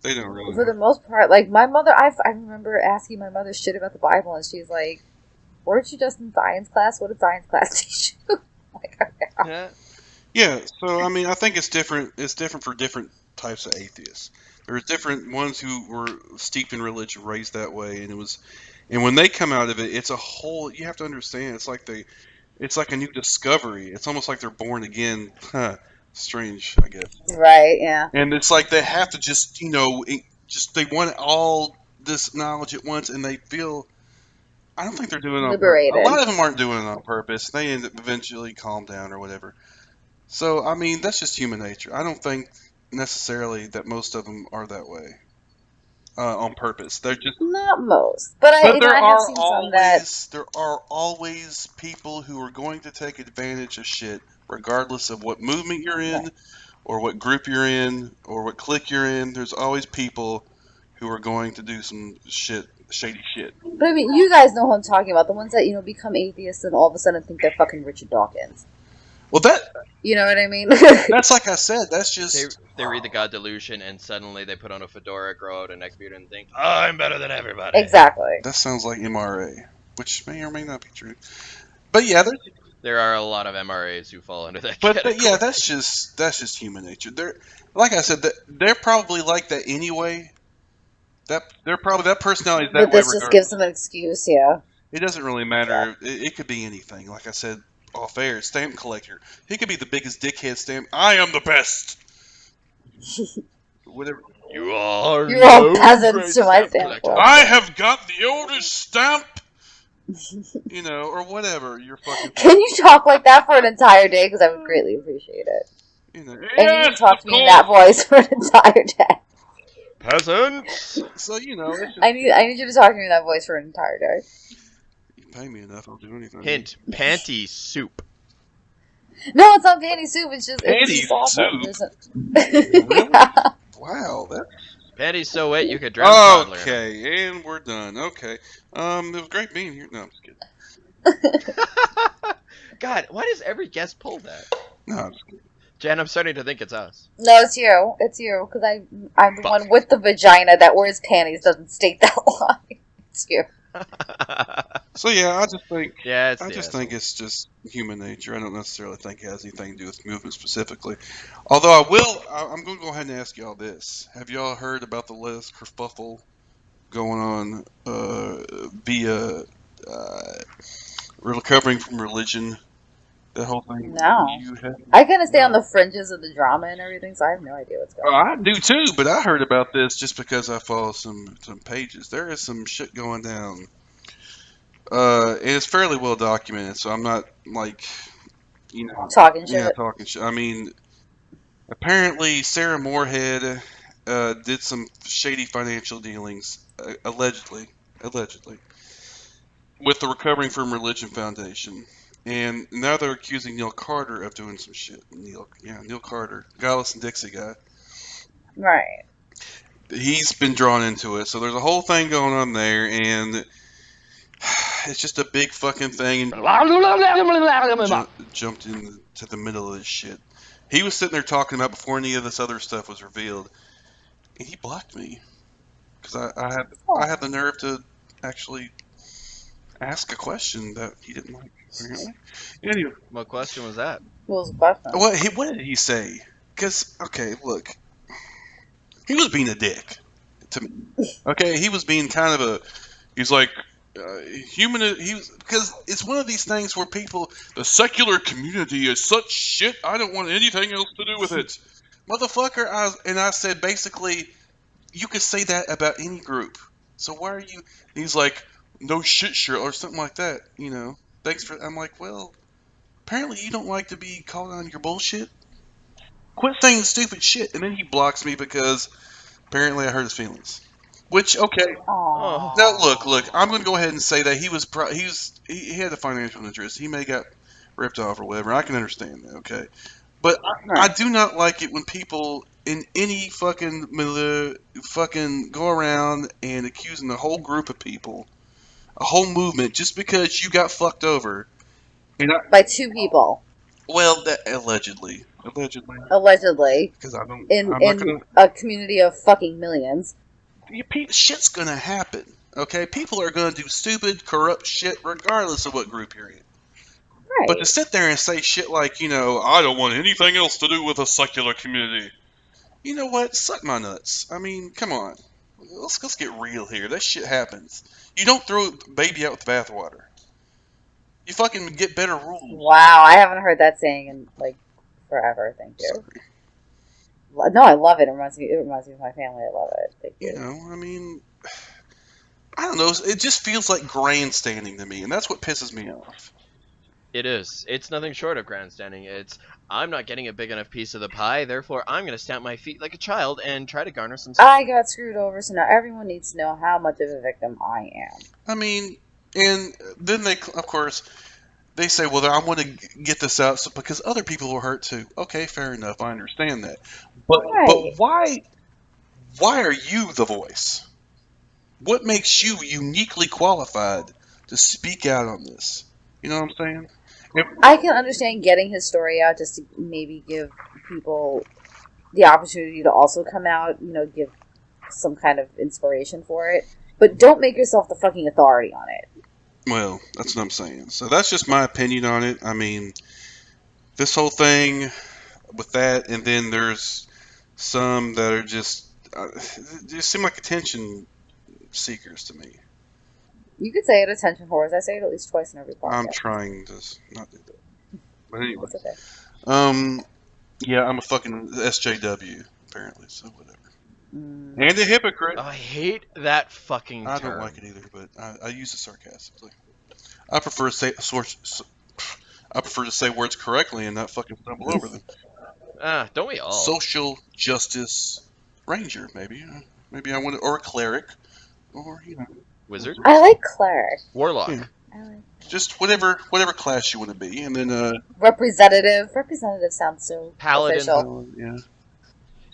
they don't really. For the most part, like my mother, I remember asking my mother shit about the Bible, and she's like, "Weren't you just in science class? What did science class teach you?" Like, okay. Yeah. Yeah, so I mean, I think it's different. It's different for different types of atheists. There's different ones who were steeped in religion, raised that way, and when they come out of it, it's a whole. You have to understand. It's like a new discovery. It's almost like they're born again. Huh. Strange, I guess. Right? Yeah. And it's like they have to just, they want all this knowledge at once, and they feel. I don't think they're doing it on Liberated. purpose. A lot of them aren't doing it on purpose. They end up eventually calm down or whatever. So, I mean, that's just human nature. I don't think necessarily that most of them are that way on purpose. They're just. Not most, but I But have seen some that. there are always people who are going to take advantage of shit, regardless of what movement you're in, or what group you're in, or what clique you're in. There's always people who are going to do some shady shit. But I mean, you guys know who I'm talking about. The ones that become atheists and all of a sudden think they're fucking Richard Dawkins. Well, You know what I mean? that's like I said. That's just. They read the God Delusion and suddenly they put on a fedora, grow out a neck beard, and think, I'm better than everybody. Exactly. That sounds like MRA, which may or may not be true. But yeah, There are a lot of MRAs who fall under that but category. yeah, that's just human nature. Like I said, they're probably like that anyway. That personality is that But way. this just gives them an excuse, yeah. It doesn't really matter. It could be anything. Like I said off air, stamp collector. He could be the biggest dickhead stamp. I am the best. Whatever. You are You're all no peasants great to my stamp standpoint. collector. I have got the oldest stamp. Or whatever. You're fucking. Can you talk like that for an entire day? Because I would greatly appreciate it. And you can talk to me in that voice for an entire day. Peasants! So, you know, it's just, I need you to talk to me in that voice for an entire day. you pay me enough, I'll do anything. Hint, panty soup. No, it's not panty soup. It's just Panty it's awful. soup? Really? Wow, that. Panties so wet you could drown a toddler. Okay, and we're done. Okay. It was great being here. No, I'm just kidding. God, why does every guest pull that? No, I'm just kidding. Jen, I'm starting to think it's us. No, it's you. It's you. Because I'm the one with the vagina that wears panties doesn't state that line. It's you. So yeah, I just think Yeah, it's I the just asshole. think it's just human nature. I don't necessarily think it has anything to do with movement specifically. Although I'm going to go ahead and ask y'all this: have y'all heard about the latest kerfuffle going on via recovering from religion? That whole thing. No. You have? I kind of stay on the fringes of the drama and everything, so I have no idea what's going on. I do too, but I heard about this just because I follow some pages. There is some shit going down. And it's fairly well documented, so I'm not like, you know, Talking shit. yeah, talking shit. I mean, apparently Sarah Moorhead did some shady financial dealings, allegedly, with the Recovering from Religion Foundation, and now they're accusing Neil Carter of doing some shit. Neil Carter, Gallus and Dixie guy. Right. He's been drawn into it, so there's a whole thing going on there, and it's just a big fucking thing, and jumped into the middle of this shit. He was sitting there talking about before any of this other stuff was revealed, and he blocked me because I had the nerve to actually ask a question that he didn't like. Anyway, What question was that? What was the question? what did he say? Because okay, look, he was being a dick to me. Okay, he was being kind of he's like. Because it's one of these things where the secular community is such shit, I don't want anything else to do with it. Motherfucker, I said, basically, you could say that about any group. So why are you, he's like, no shit, sure, or something like that, you know. I'm like, well, apparently you don't like to be called on your bullshit. Quit saying stupid shit. And then he blocks me because apparently I hurt his feelings. Which, okay. Aww. Now, look, I'm going to go ahead and say that he had a financial interest. He may have got ripped off or whatever. I can understand that, okay? But I do not like it when people in any fucking milieu fucking go around and accusing a whole group of people, a whole movement, just because you got fucked over. By two people. Well, allegedly. Allegedly. Because I'm not In gonna, a community of fucking millions. shit's gonna happen, okay? People are gonna do stupid, corrupt shit regardless of what group you're in. Right. But to sit there and say shit like, you know, I don't want anything else to do with a secular community. You know what? Suck my nuts. I mean, come on. Let's get real here. That shit happens. You don't throw the baby out with the bathwater. You fucking get better rules. Wow, I haven't heard that saying in, like, forever. Thank you. Sorry. No, I love it. It reminds me of my family. I love it. Thank you. You know, I mean, I don't know. It just feels like grandstanding to me, and that's what pisses me off. It is. It's nothing short of grandstanding. It's, I'm not getting a big enough piece of the pie, therefore I'm going to stamp my feet like a child and try to garner some... I got screwed over, so now everyone needs to know how much of a victim I am. I mean, and then they, of course, they say, well, I want to get this out because other people were hurt too. Okay, fair enough. I understand that. But why are you the voice? What makes you uniquely qualified to speak out on this? You know what I'm saying? I can understand getting his story out just to maybe give people the opportunity to also come out, you know, give some kind of inspiration for it. But don't make yourself the fucking authority on it. Well, that's what I'm saying. So that's just my opinion on it. I mean, this whole thing with that, and then there's some that are just seem like attention seekers to me. You could say it attention whores. I say it at least twice in every podcast. I'm trying to not do that. But anyway. It's okay. Yeah, I'm a fucking SJW, apparently, so whatever. And a hypocrite. I hate that fucking term. I don't like it either, but I use it sarcastically. I prefer to say words correctly and not fucking stumble over them. Don't we all? Social justice ranger, maybe. Maybe I want or a cleric, or Wizard? I like cleric. Warlock. Yeah. I like just whatever class you want to be, and then representative. Representative sounds so Paladin. official. yeah.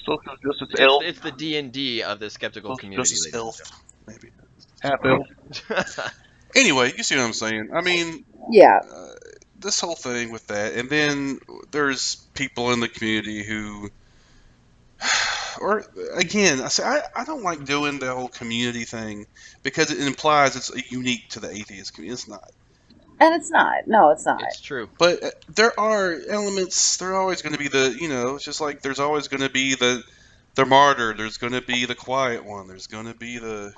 Social justice elf. It's the D&D of the skeptical Social community. justice ladies elf, maybe half elf. Anyway, you see what I'm saying? I mean, Yeah. this whole thing with that, and then there's people in the community who, or again, I don't like doing the whole community thing because it implies it's unique to the atheist community. It's not. And it's not. No, it's not. It's true. But there are elements. There are always going to be it's just like there's always going to be the martyr. There's going to be the quiet one. There's going to be the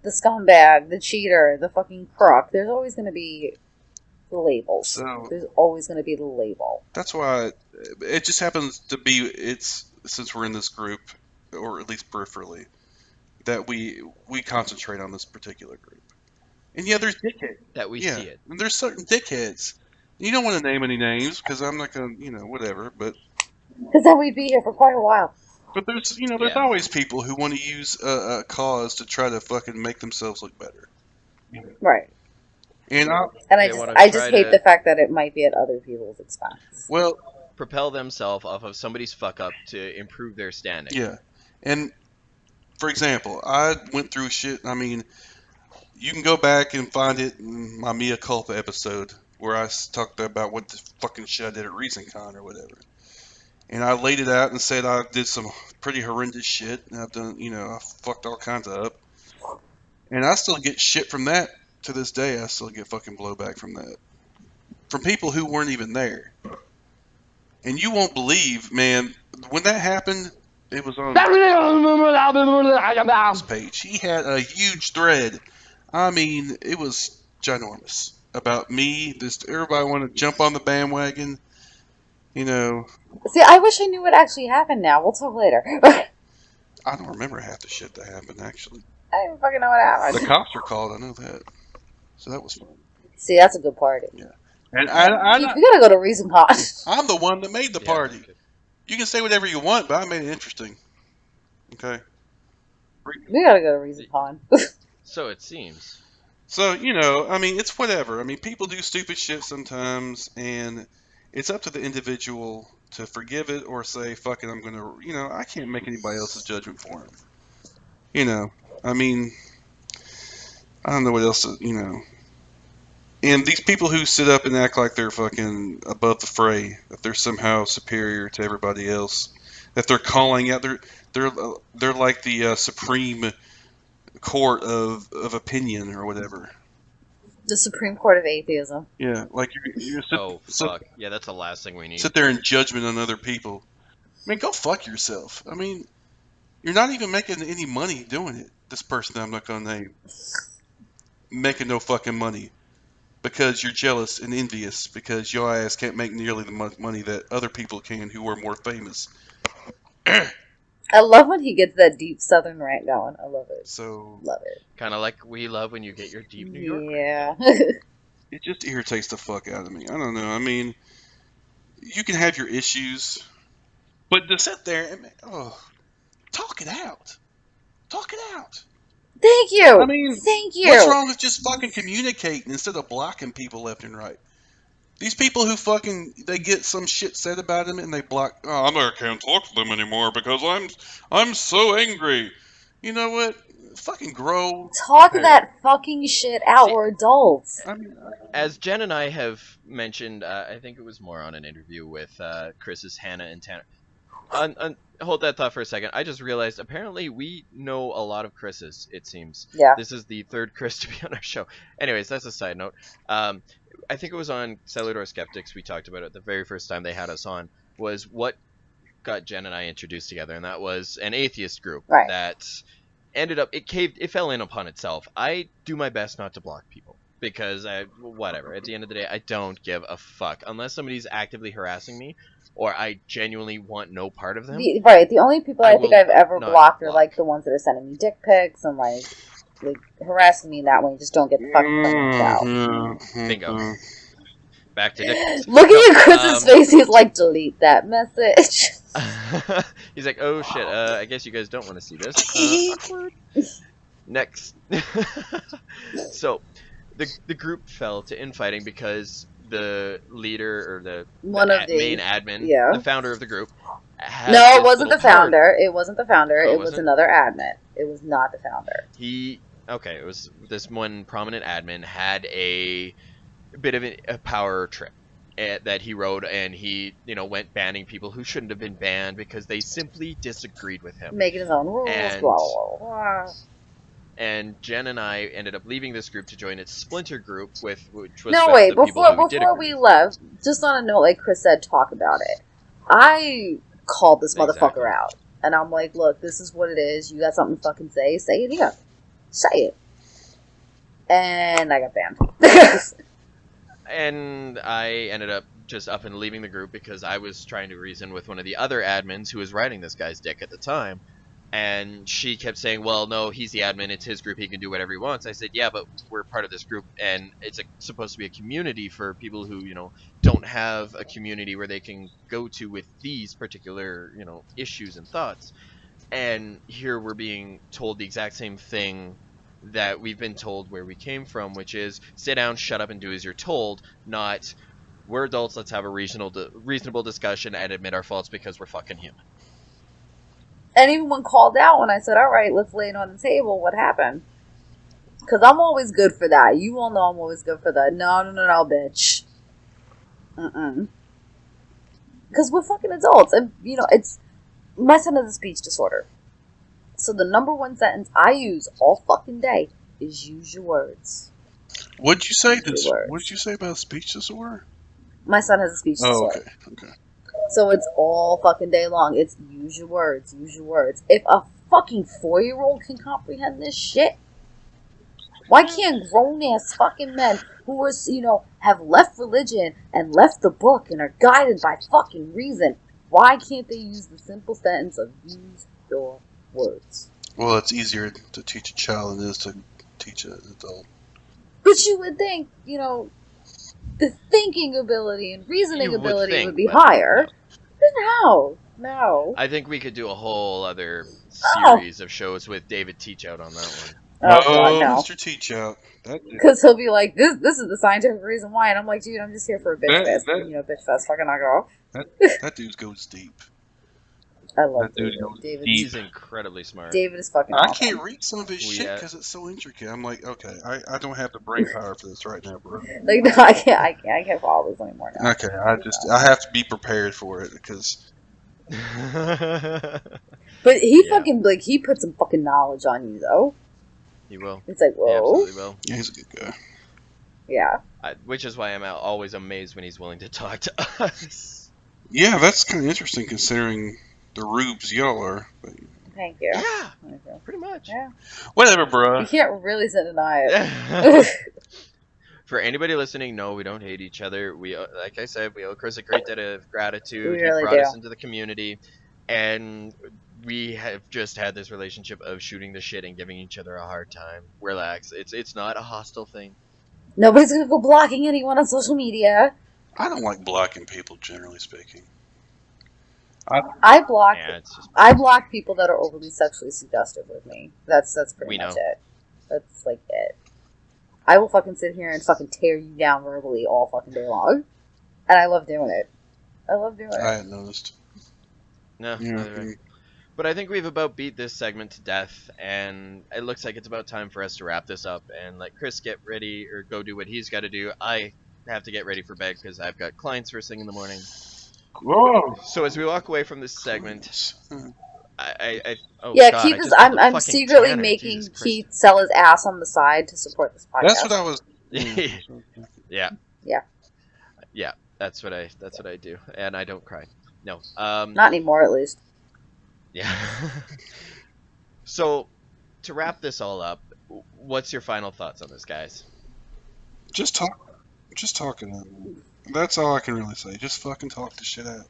the scumbag, the cheater, the fucking crook. There's always going to be the labels. So there's always going to be the label. that's why it just happens to be. Since we're in this group, or at least peripherally, that we concentrate on this particular group. And yeah, there's dickheads. That we see it. And there's certain dickheads. You don't want to name any names because I'm not going to, whatever. But Because then we'd be here for quite a while. But there's always people who want to use a cause to try to fucking make themselves look better. Right. And I just hate the fact that it might be at other people's expense. Well, propel themselves off of somebody's fuck up to improve their standing. Yeah. And for example, I went through shit. I mean, you can go back and find it in my Mea Culpa episode where I talked about what the fucking shit I did at ReasonCon or whatever. And I laid it out and said I did some pretty horrendous shit. And I've done, I fucked all kinds of up. And I still get shit from that to this day. I still get fucking blowback from that. From people who weren't even there. And you won't believe, man, when that happened, it was on this page. He had a huge thread. I mean, it was ginormous. About me, everybody wanted to jump on the bandwagon. See, I wish I knew what actually happened now. We'll talk later. I don't remember half the shit that happened, actually. I don't even fucking know what happened. The cops were called, I know that. So that was fun. See, that's a good party. Yeah. And we gotta go to ReasonCon. I'm the one that made the party. You can say whatever you want, but I made it interesting. Okay? We gotta go to ReasonCon. So it seems. So, I mean, it's whatever. I mean, people do stupid shit sometimes, and it's up to the individual to forgive it or say, fuck it, I'm going to, I can't make anybody else's judgment for him. I mean, I don't know what else to, And these people who sit up and act like they're fucking above the fray, that they're somehow superior to everybody else, that they're calling out, they're like the supreme court of opinion or whatever. The Supreme Court of Atheism. Yeah, like you're fuck. Yeah, that's the last thing we need. Sit there and judgment on other people. I mean, go fuck yourself. I mean, you're not even making any money doing it. This person I'm not going to name. Making no fucking money. Because you're jealous and envious. Because your ass can't make nearly the money that other people can who are more famous. I love when he gets that deep Southern rant going. I love it. Love it. Kind of like we love when you get your deep New York. Yeah. It just irritates the fuck out of me. I don't know. I mean, you can have your issues, but to sit there and talk it out. Talk it out. Thank you. I mean, thank you. What's wrong with just fucking communicating instead of blocking people left and right? These people who they get some shit said about them and they block. Oh, I can't talk to them anymore because I'm so angry. You know what? Fucking grow. Talk that fucking shit out. We're adults. As Jen and I have mentioned, I think it was more on an interview with Chris's Hannah and Tanner. Hold that thought for a second. I just realized apparently we know a lot of Chris's, it seems. Yeah. This is the third Chris to be on our show. Anyways, that's a side note. I think it was on Cellular Skeptics we talked about it the very first time they had us on, was what got Jen and I introduced together, and that was an atheist group that ended up, it fell in upon itself. I do my best not to block people, because whatever, at the end of the day, I don't give a fuck, unless somebody's actively harassing me, or I genuinely want no part of them. The only people I think I've ever blocked are like the ones that are sending me dick pics and like harassing me in that way. Just don't get the fucking out. Bingo. Back to dick pics. Looking at Chris's face, he's like, delete that message. He's like, oh shit, I guess you guys don't want to see this. Awkward. Next. So, the group fell to infighting because the leader, or the main admin, yeah. the founder of the group, had No, this it wasn't the little card. founder. It wasn't the founder. Oh, it was wasn't? another admin. It was not the founder. Okay, it was this one prominent admin had a bit of a power trip that he rode, and he, went banning people who shouldn't have been banned because they simply disagreed with him. Making his own rules, And- blah, blah, blah, blah. And Jen and I ended up leaving this group to join its splinter group, which was No, with wait, the people who did before agree. we left, just on a note, like Chris said, talk about it. I called this motherfucker Exactly. out. And I'm like, look, this is what it is. You got something to fucking say it here. Say it. And I got banned. And I ended up just up and leaving the group because I was trying to reason with one of the other admins who was riding this guy's dick at the time. And she kept saying, well, no, he's the admin, it's his group, he can do whatever he wants. I said, yeah, but we're part of this group, and it's supposed to be a community for people who, don't have a community where they can go to with these particular, issues and thoughts. And here we're being told the exact same thing that we've been told where we came from, which is sit down, shut up, and do as you're told, not we're adults, let's have a reasonable discussion and admit our faults because we're fucking human. And even when called out, when I said, all right, let's lay it on the table, what happened? Because I'm always good for that. You all know I'm always good for that. No, bitch. Because we're fucking adults. And, my son has a speech disorder. So the number one sentence I use all fucking day is use your words. What'd you say? Use your words. What'd you say about speech disorder? My son has a speech Oh, disorder. okay. So it's all fucking day long. It's use your words, use your words. If a fucking 4-year-old can comprehend this shit, why can't grown-ass fucking men who are, have left religion and left the book and are guided by fucking reason, why can't they use the simple sentence of use your words? Well, it's easier to teach a child than it is to teach an adult. But you would think, the thinking ability and reasoning You would ability think, would be but higher. No. I think we could do a whole other Oh. series of shows with David Teach out on that one. Oh, God, no. Mr. Teach Out. Because he'll be like, this is the scientific reason why. And I'm like, dude, I'm just here for a bitch fest. Bitch fest, fucking knock it off. That dude goes deep. I love That dude David. goes David. He's incredibly smart. David is fucking I awesome. can't read some of his shit because it's so intricate. I'm like, okay, I don't have the brain power for this right now, bro. Like, no, I can't follow this anymore now. Okay, I have to be prepared for it because But he Yeah. fucking, he put some fucking knowledge on you, though. He will. It's like, He whoa. absolutely will. yeah, he's a good guy. Yeah. Which is why I'm always amazed when he's willing to talk to us. Yeah, that's kind of interesting considering the rubes y'all are. But Thank you. Yeah, Thank you. pretty much. Yeah. whatever, You bro. can't really sit and deny it. For anybody listening, no, we don't hate each other. We, like I said, we owe Chris a great debt of gratitude. We He really brought do. us into the community, and we have just had this relationship of shooting the shit and giving each other a hard time. Relax. It's not a hostile thing. Nobody's gonna go blocking anyone on social media. I don't like blocking people, generally speaking. I block Yeah, it's just I block people that are overly sexually suggestive with me. That's pretty We much know. it. That's like it. I will fucking sit here and fucking tear you down verbally all fucking day long. And I love doing it. I love doing I it. had noticed. no. Yeah, neither do I. But I think we've about beat this segment to death, and it looks like it's about time for us to wrap this up and let Chris get ready or go do what he's got to do. I have to get ready for bed because I've got clients first thing in the morning. Whoa. So as we walk away from this segment, oh Yeah, God, Keith I is. just pulled a I'm fucking secretly Tanner, making Jesus Christ. Keith sell his ass on the side to support this podcast. That's what I was. Yeah. Yeah. Yeah, that's what I do, and I don't cry. No. Not anymore, at least. Yeah. So, to wrap this all up, what's your final thoughts on this, guys? Just talking. That's all I can really say. Just fucking talk the shit out.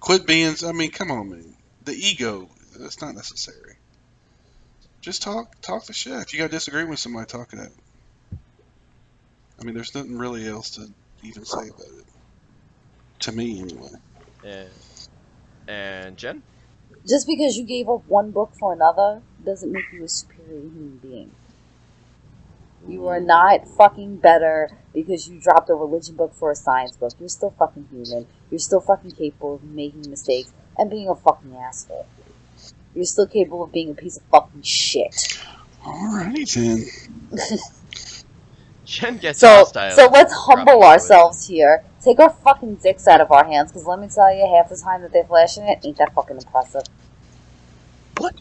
Quit being. I mean, come on, man. The ego. That's not necessary. Just talk the shit. If you got to disagree with somebody, talk it out. I mean, there's nothing really else to even say about it. To me, anyway. Yeah. And Jen? Just because you gave up one book for another doesn't make you a superior human being. You are not fucking better because you dropped a religion book for a science book. You're still fucking human. You're still fucking capable of making mistakes and being a fucking asshole. You're still capable of being a piece of fucking shit. Alrighty then. Jen gets So hostile. let's humble Dropping ourselves here. Take our fucking dicks out of our hands, because let me tell you, half the time that they're flashing it ain't that fucking impressive. What?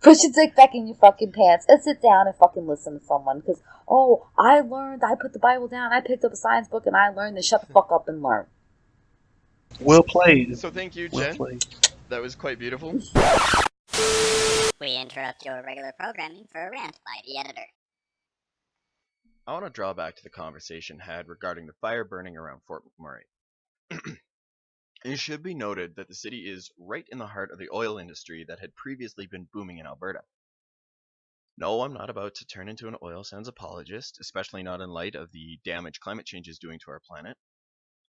Put your dick back in your fucking pants and sit down and fucking listen to someone. Because, I put the Bible down, I picked up a science book, and I learned to shut the fuck up and learn. Well played. So thank you, Well Jen. played. That was quite beautiful. We interrupt your regular programming for a rant by the editor. I want to draw back to the conversation had regarding the fire burning around Fort McMurray. It should be noted that the city is right in the heart of the oil industry that had previously been booming in Alberta. No, I'm not about to turn into an oil sands apologist, especially not in light of the damage climate change is doing to our planet.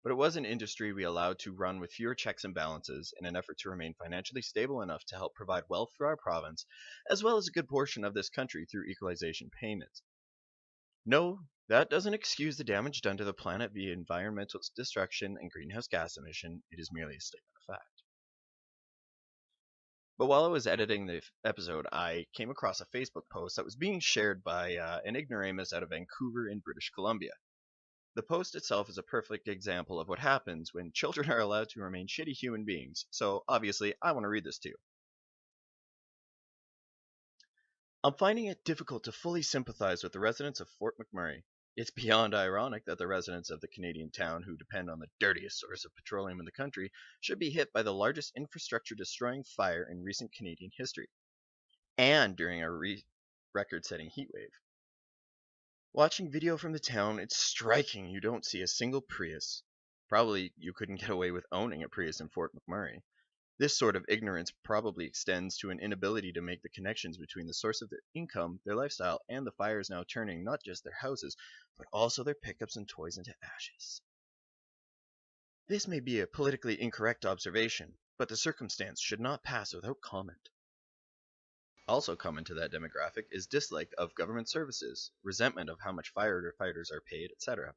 But it was an industry we allowed to run with fewer checks and balances in an effort to remain financially stable enough to help provide wealth for our province, as well as a good portion of this country through equalization payments. No, that doesn't excuse the damage done to the planet via environmental destruction and greenhouse gas emission. It is merely a statement of fact. But while I was editing the episode, I came across a Facebook post that was being shared by an ignoramus out of Vancouver in British Columbia. The post itself is a perfect example of what happens when children are allowed to remain shitty human beings, so obviously I want to read this to you. I'm finding it difficult to fully sympathize with the residents of Fort McMurray. It's beyond ironic that the residents of the Canadian town who depend on the dirtiest source of petroleum in the country should be hit by the largest infrastructure-destroying fire in recent Canadian history, and during a record-setting heatwave. Watching video from the town, it's striking you don't see a single Prius. Probably you couldn't get away with owning a Prius in Fort McMurray. This sort of ignorance probably extends to an inability to make the connections between the source of their income, their lifestyle, and the fires now turning not just their houses, but also their pickups and toys into ashes. This may be a politically incorrect observation, but the circumstance should not pass without comment. Also common to that demographic is dislike of government services, resentment of how much firefighters are paid, etc.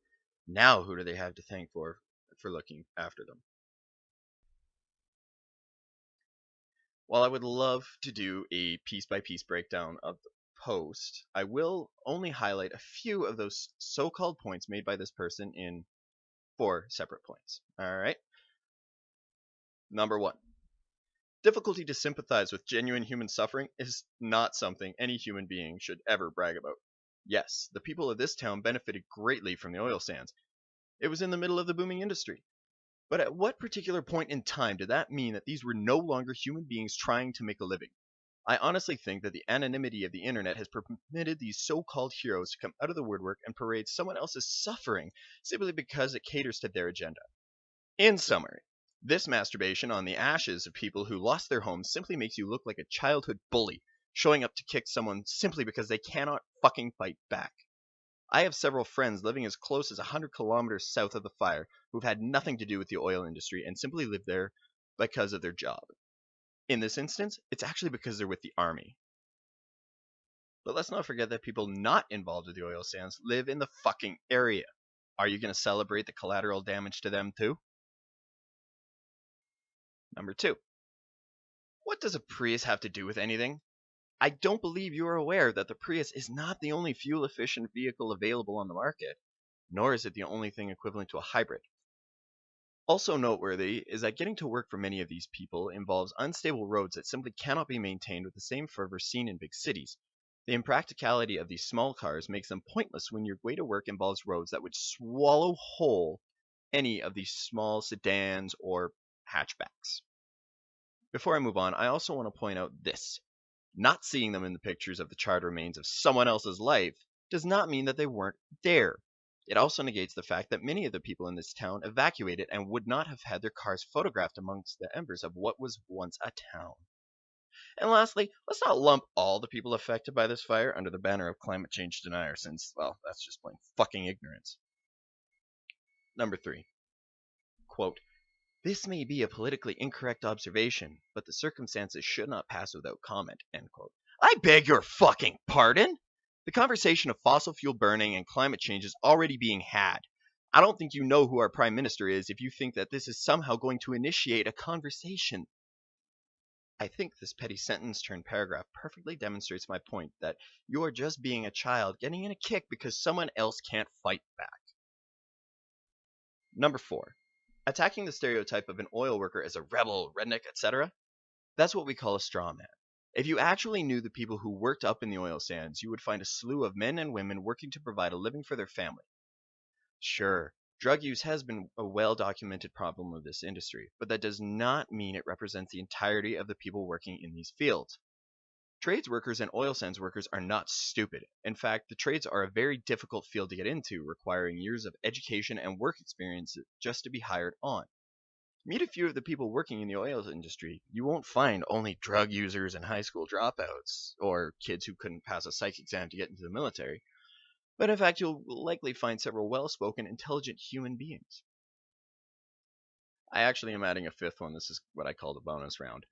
Now who do they have to thank for looking after them? While I would love to do a piece-by-piece breakdown of the post, I will only highlight a few of those so-called points made by this person in 4 separate points. Alright? Number 1. Difficulty to sympathize with genuine human suffering is not something any human being should ever brag about. Yes, the people of this town benefited greatly from the oil sands. It was in the middle of the booming industry. But at what particular point in time did that mean that these were no longer human beings trying to make a living? I honestly think that the anonymity of the internet has permitted these so-called heroes to come out of the woodwork and parade someone else's suffering simply because it caters to their agenda. In summary, this masturbation on the ashes of people who lost their homes simply makes you look like a childhood bully, showing up to kick someone simply because they cannot fucking fight back. I have several friends living as close as 100 kilometers south of the fire who've had nothing to do with the oil industry and simply live there because of their job. In this instance, it's actually because they're with the army. But let's not forget that people not involved with the oil sands live in the fucking area. Are you going to celebrate the collateral damage to them too? Number 2. What does a Prius have to do with anything? I don't believe you are aware that the Prius is not the only fuel-efficient vehicle available on the market, nor is it the only thing equivalent to a hybrid. Also noteworthy is that getting to work for many of these people involves unstable roads that simply cannot be maintained with the same fervor seen in big cities. The impracticality of these small cars makes them pointless when your way to work involves roads that would swallow whole any of these small sedans or hatchbacks. Before I move on, I also want to point out this. Not seeing them in the pictures of the charred remains of someone else's life does not mean that they weren't there. It also negates the fact that many of the people in this town evacuated and would not have had their cars photographed amongst the embers of what was once a town. And lastly, let's not lump all the people affected by this fire under the banner of climate change denier since, well, that's just plain fucking ignorance. Number 3. Quote, This may be a politically incorrect observation, but the circumstances should not pass without comment, end quote. I beg your fucking pardon? The conversation of fossil fuel burning and climate change is already being had. I don't think you know who our Prime Minister is if you think that this is somehow going to initiate a conversation. I think this petty sentence turned paragraph perfectly demonstrates my point that you are just being a child getting in a kick because someone else can't fight back. Number 4. Attacking the stereotype of an oil worker as a rebel, redneck, etc. That's what we call a straw man. If you actually knew the people who worked up in the oil sands, you would find a slew of men and women working to provide a living for their family. Sure, drug use has been a well-documented problem of this industry, but that does not mean it represents the entirety of the people working in these fields. Trades workers and oil sands workers are not stupid. In fact, the trades are a very difficult field to get into, requiring years of education and work experience just to be hired on. Meet a few of the people working in the oil industry. You won't find only drug users and high school dropouts, or kids who couldn't pass a psych exam to get into the military. But in fact, you'll likely find several well-spoken, intelligent human beings. I actually am adding a 5th one. This is what I call the bonus round.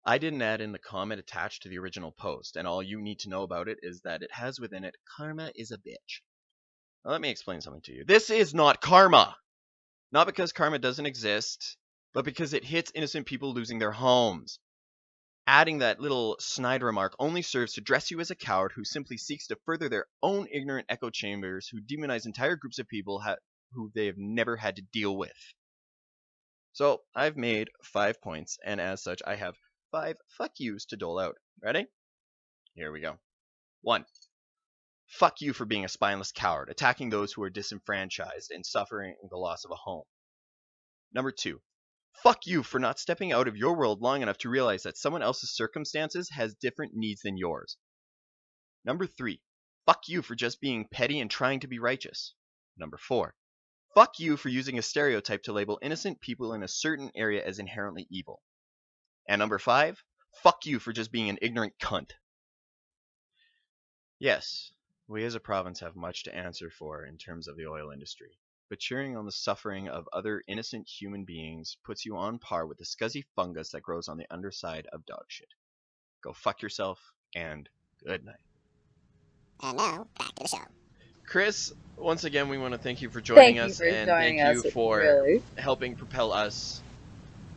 I didn't add in the comment attached to the original post, and all you need to know about it is that it has within it, karma is a bitch. Now let me explain something to you. This is not karma! Not because karma doesn't exist, but because it hits innocent people losing their homes. Adding that little snide remark only serves to dress you as a coward who simply seeks to further their own ignorant echo chambers who demonize entire groups of people who they have never had to deal with. So, I've made 5 points, and as such, I have 5 fuck yous to dole out. Ready? Here we go. 1. Fuck you for being a spineless coward, attacking those who are disenfranchised and suffering the loss of a home. Number 2. Fuck you for not stepping out of your world long enough to realize that someone else's circumstances has different needs than yours. Number 3. Fuck you for just being petty and trying to be righteous. Number 4. Fuck you for using a stereotype to label innocent people in a certain area as inherently evil. And number 5. Fuck you for just being an ignorant cunt. Yes, we as a province have much to answer for in terms of the oil industry, but cheering on the suffering of other innocent human beings puts you on par with the scuzzy fungus that grows on the underside of dog shit. Go fuck yourself, and good night. And now, back to the show. Chris, once again, we want to thank you for joining us, and thank you for really. helping propel us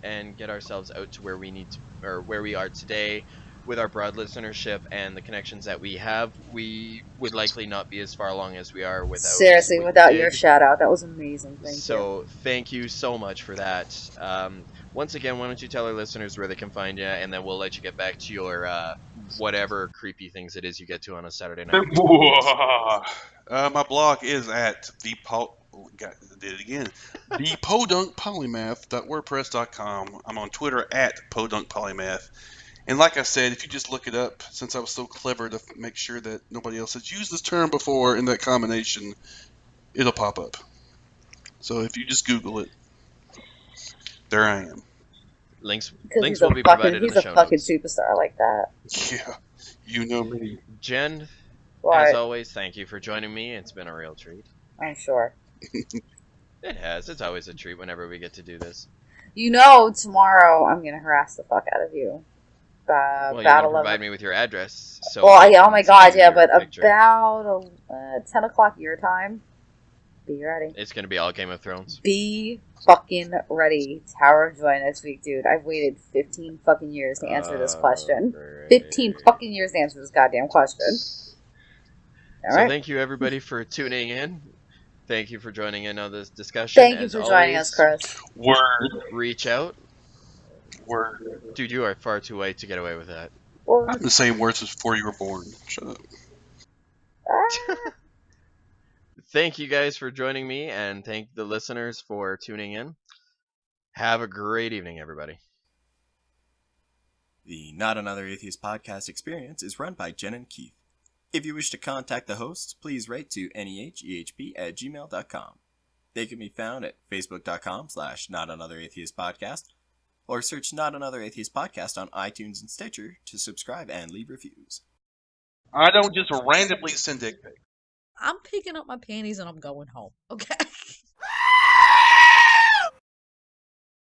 and get ourselves out to where we need to, or where we are today. With our broad listenership and the connections that we have, we would likely not be as far along as we are without. Seriously, without your shout out, that was amazing. Thank you. So thank you so much for that. Once again, why don't you tell our listeners where they can find you, and then we'll let you get back to your whatever creepy things it is you get to on a Saturday night. My blog is at thepodunkpolymath.wordpress.com. I'm on Twitter at podunkpolymath. And like I said, if you just look it up, since I was so clever to make sure that nobody else has used this term before in that combination, it'll pop up. So if you just Google it, there I am. Links will be provided in the show notes. He's a fucking superstar like that. Yeah, you know me. Jen, What? as always, thank you for joining me. It's been a real treat. I'm sure. It has. It's always a treat whenever we get to do this. You know, tomorrow I'm gonna harass the fuck out of you. Well, you can provide me with your address. So well, yeah, oh my god, yeah, but picture. about 10 o'clock your time, be ready. It's going to be all Game of Thrones. Be fucking ready. Tower of Joy next week, dude. I've waited 15 fucking years to answer this question. Great. 15 fucking years to answer this goddamn question. Alright? So thank you, everybody, for tuning in. Thank you for joining in on this discussion. Thank you for joining us, Chris. Word. Reach out. Word. Dude, you are far too white to get away with that. Or, I'm the same words as before you were born. Shut up. Thank you guys for joining me, and thank the listeners for tuning in. Have a great evening, everybody. The Not Another Atheist podcast experience is run by Jenn and Keith. If you wish to contact the hosts, please write to nehehp@gmail.com. They can be found at facebook.com/NotAnotherAtheistPodcast, or search Not Another Atheist Podcast on iTunes and Stitcher to subscribe and leave reviews. I don't just randomly send dick pics. I'm picking up my panties and I'm going home. Okay.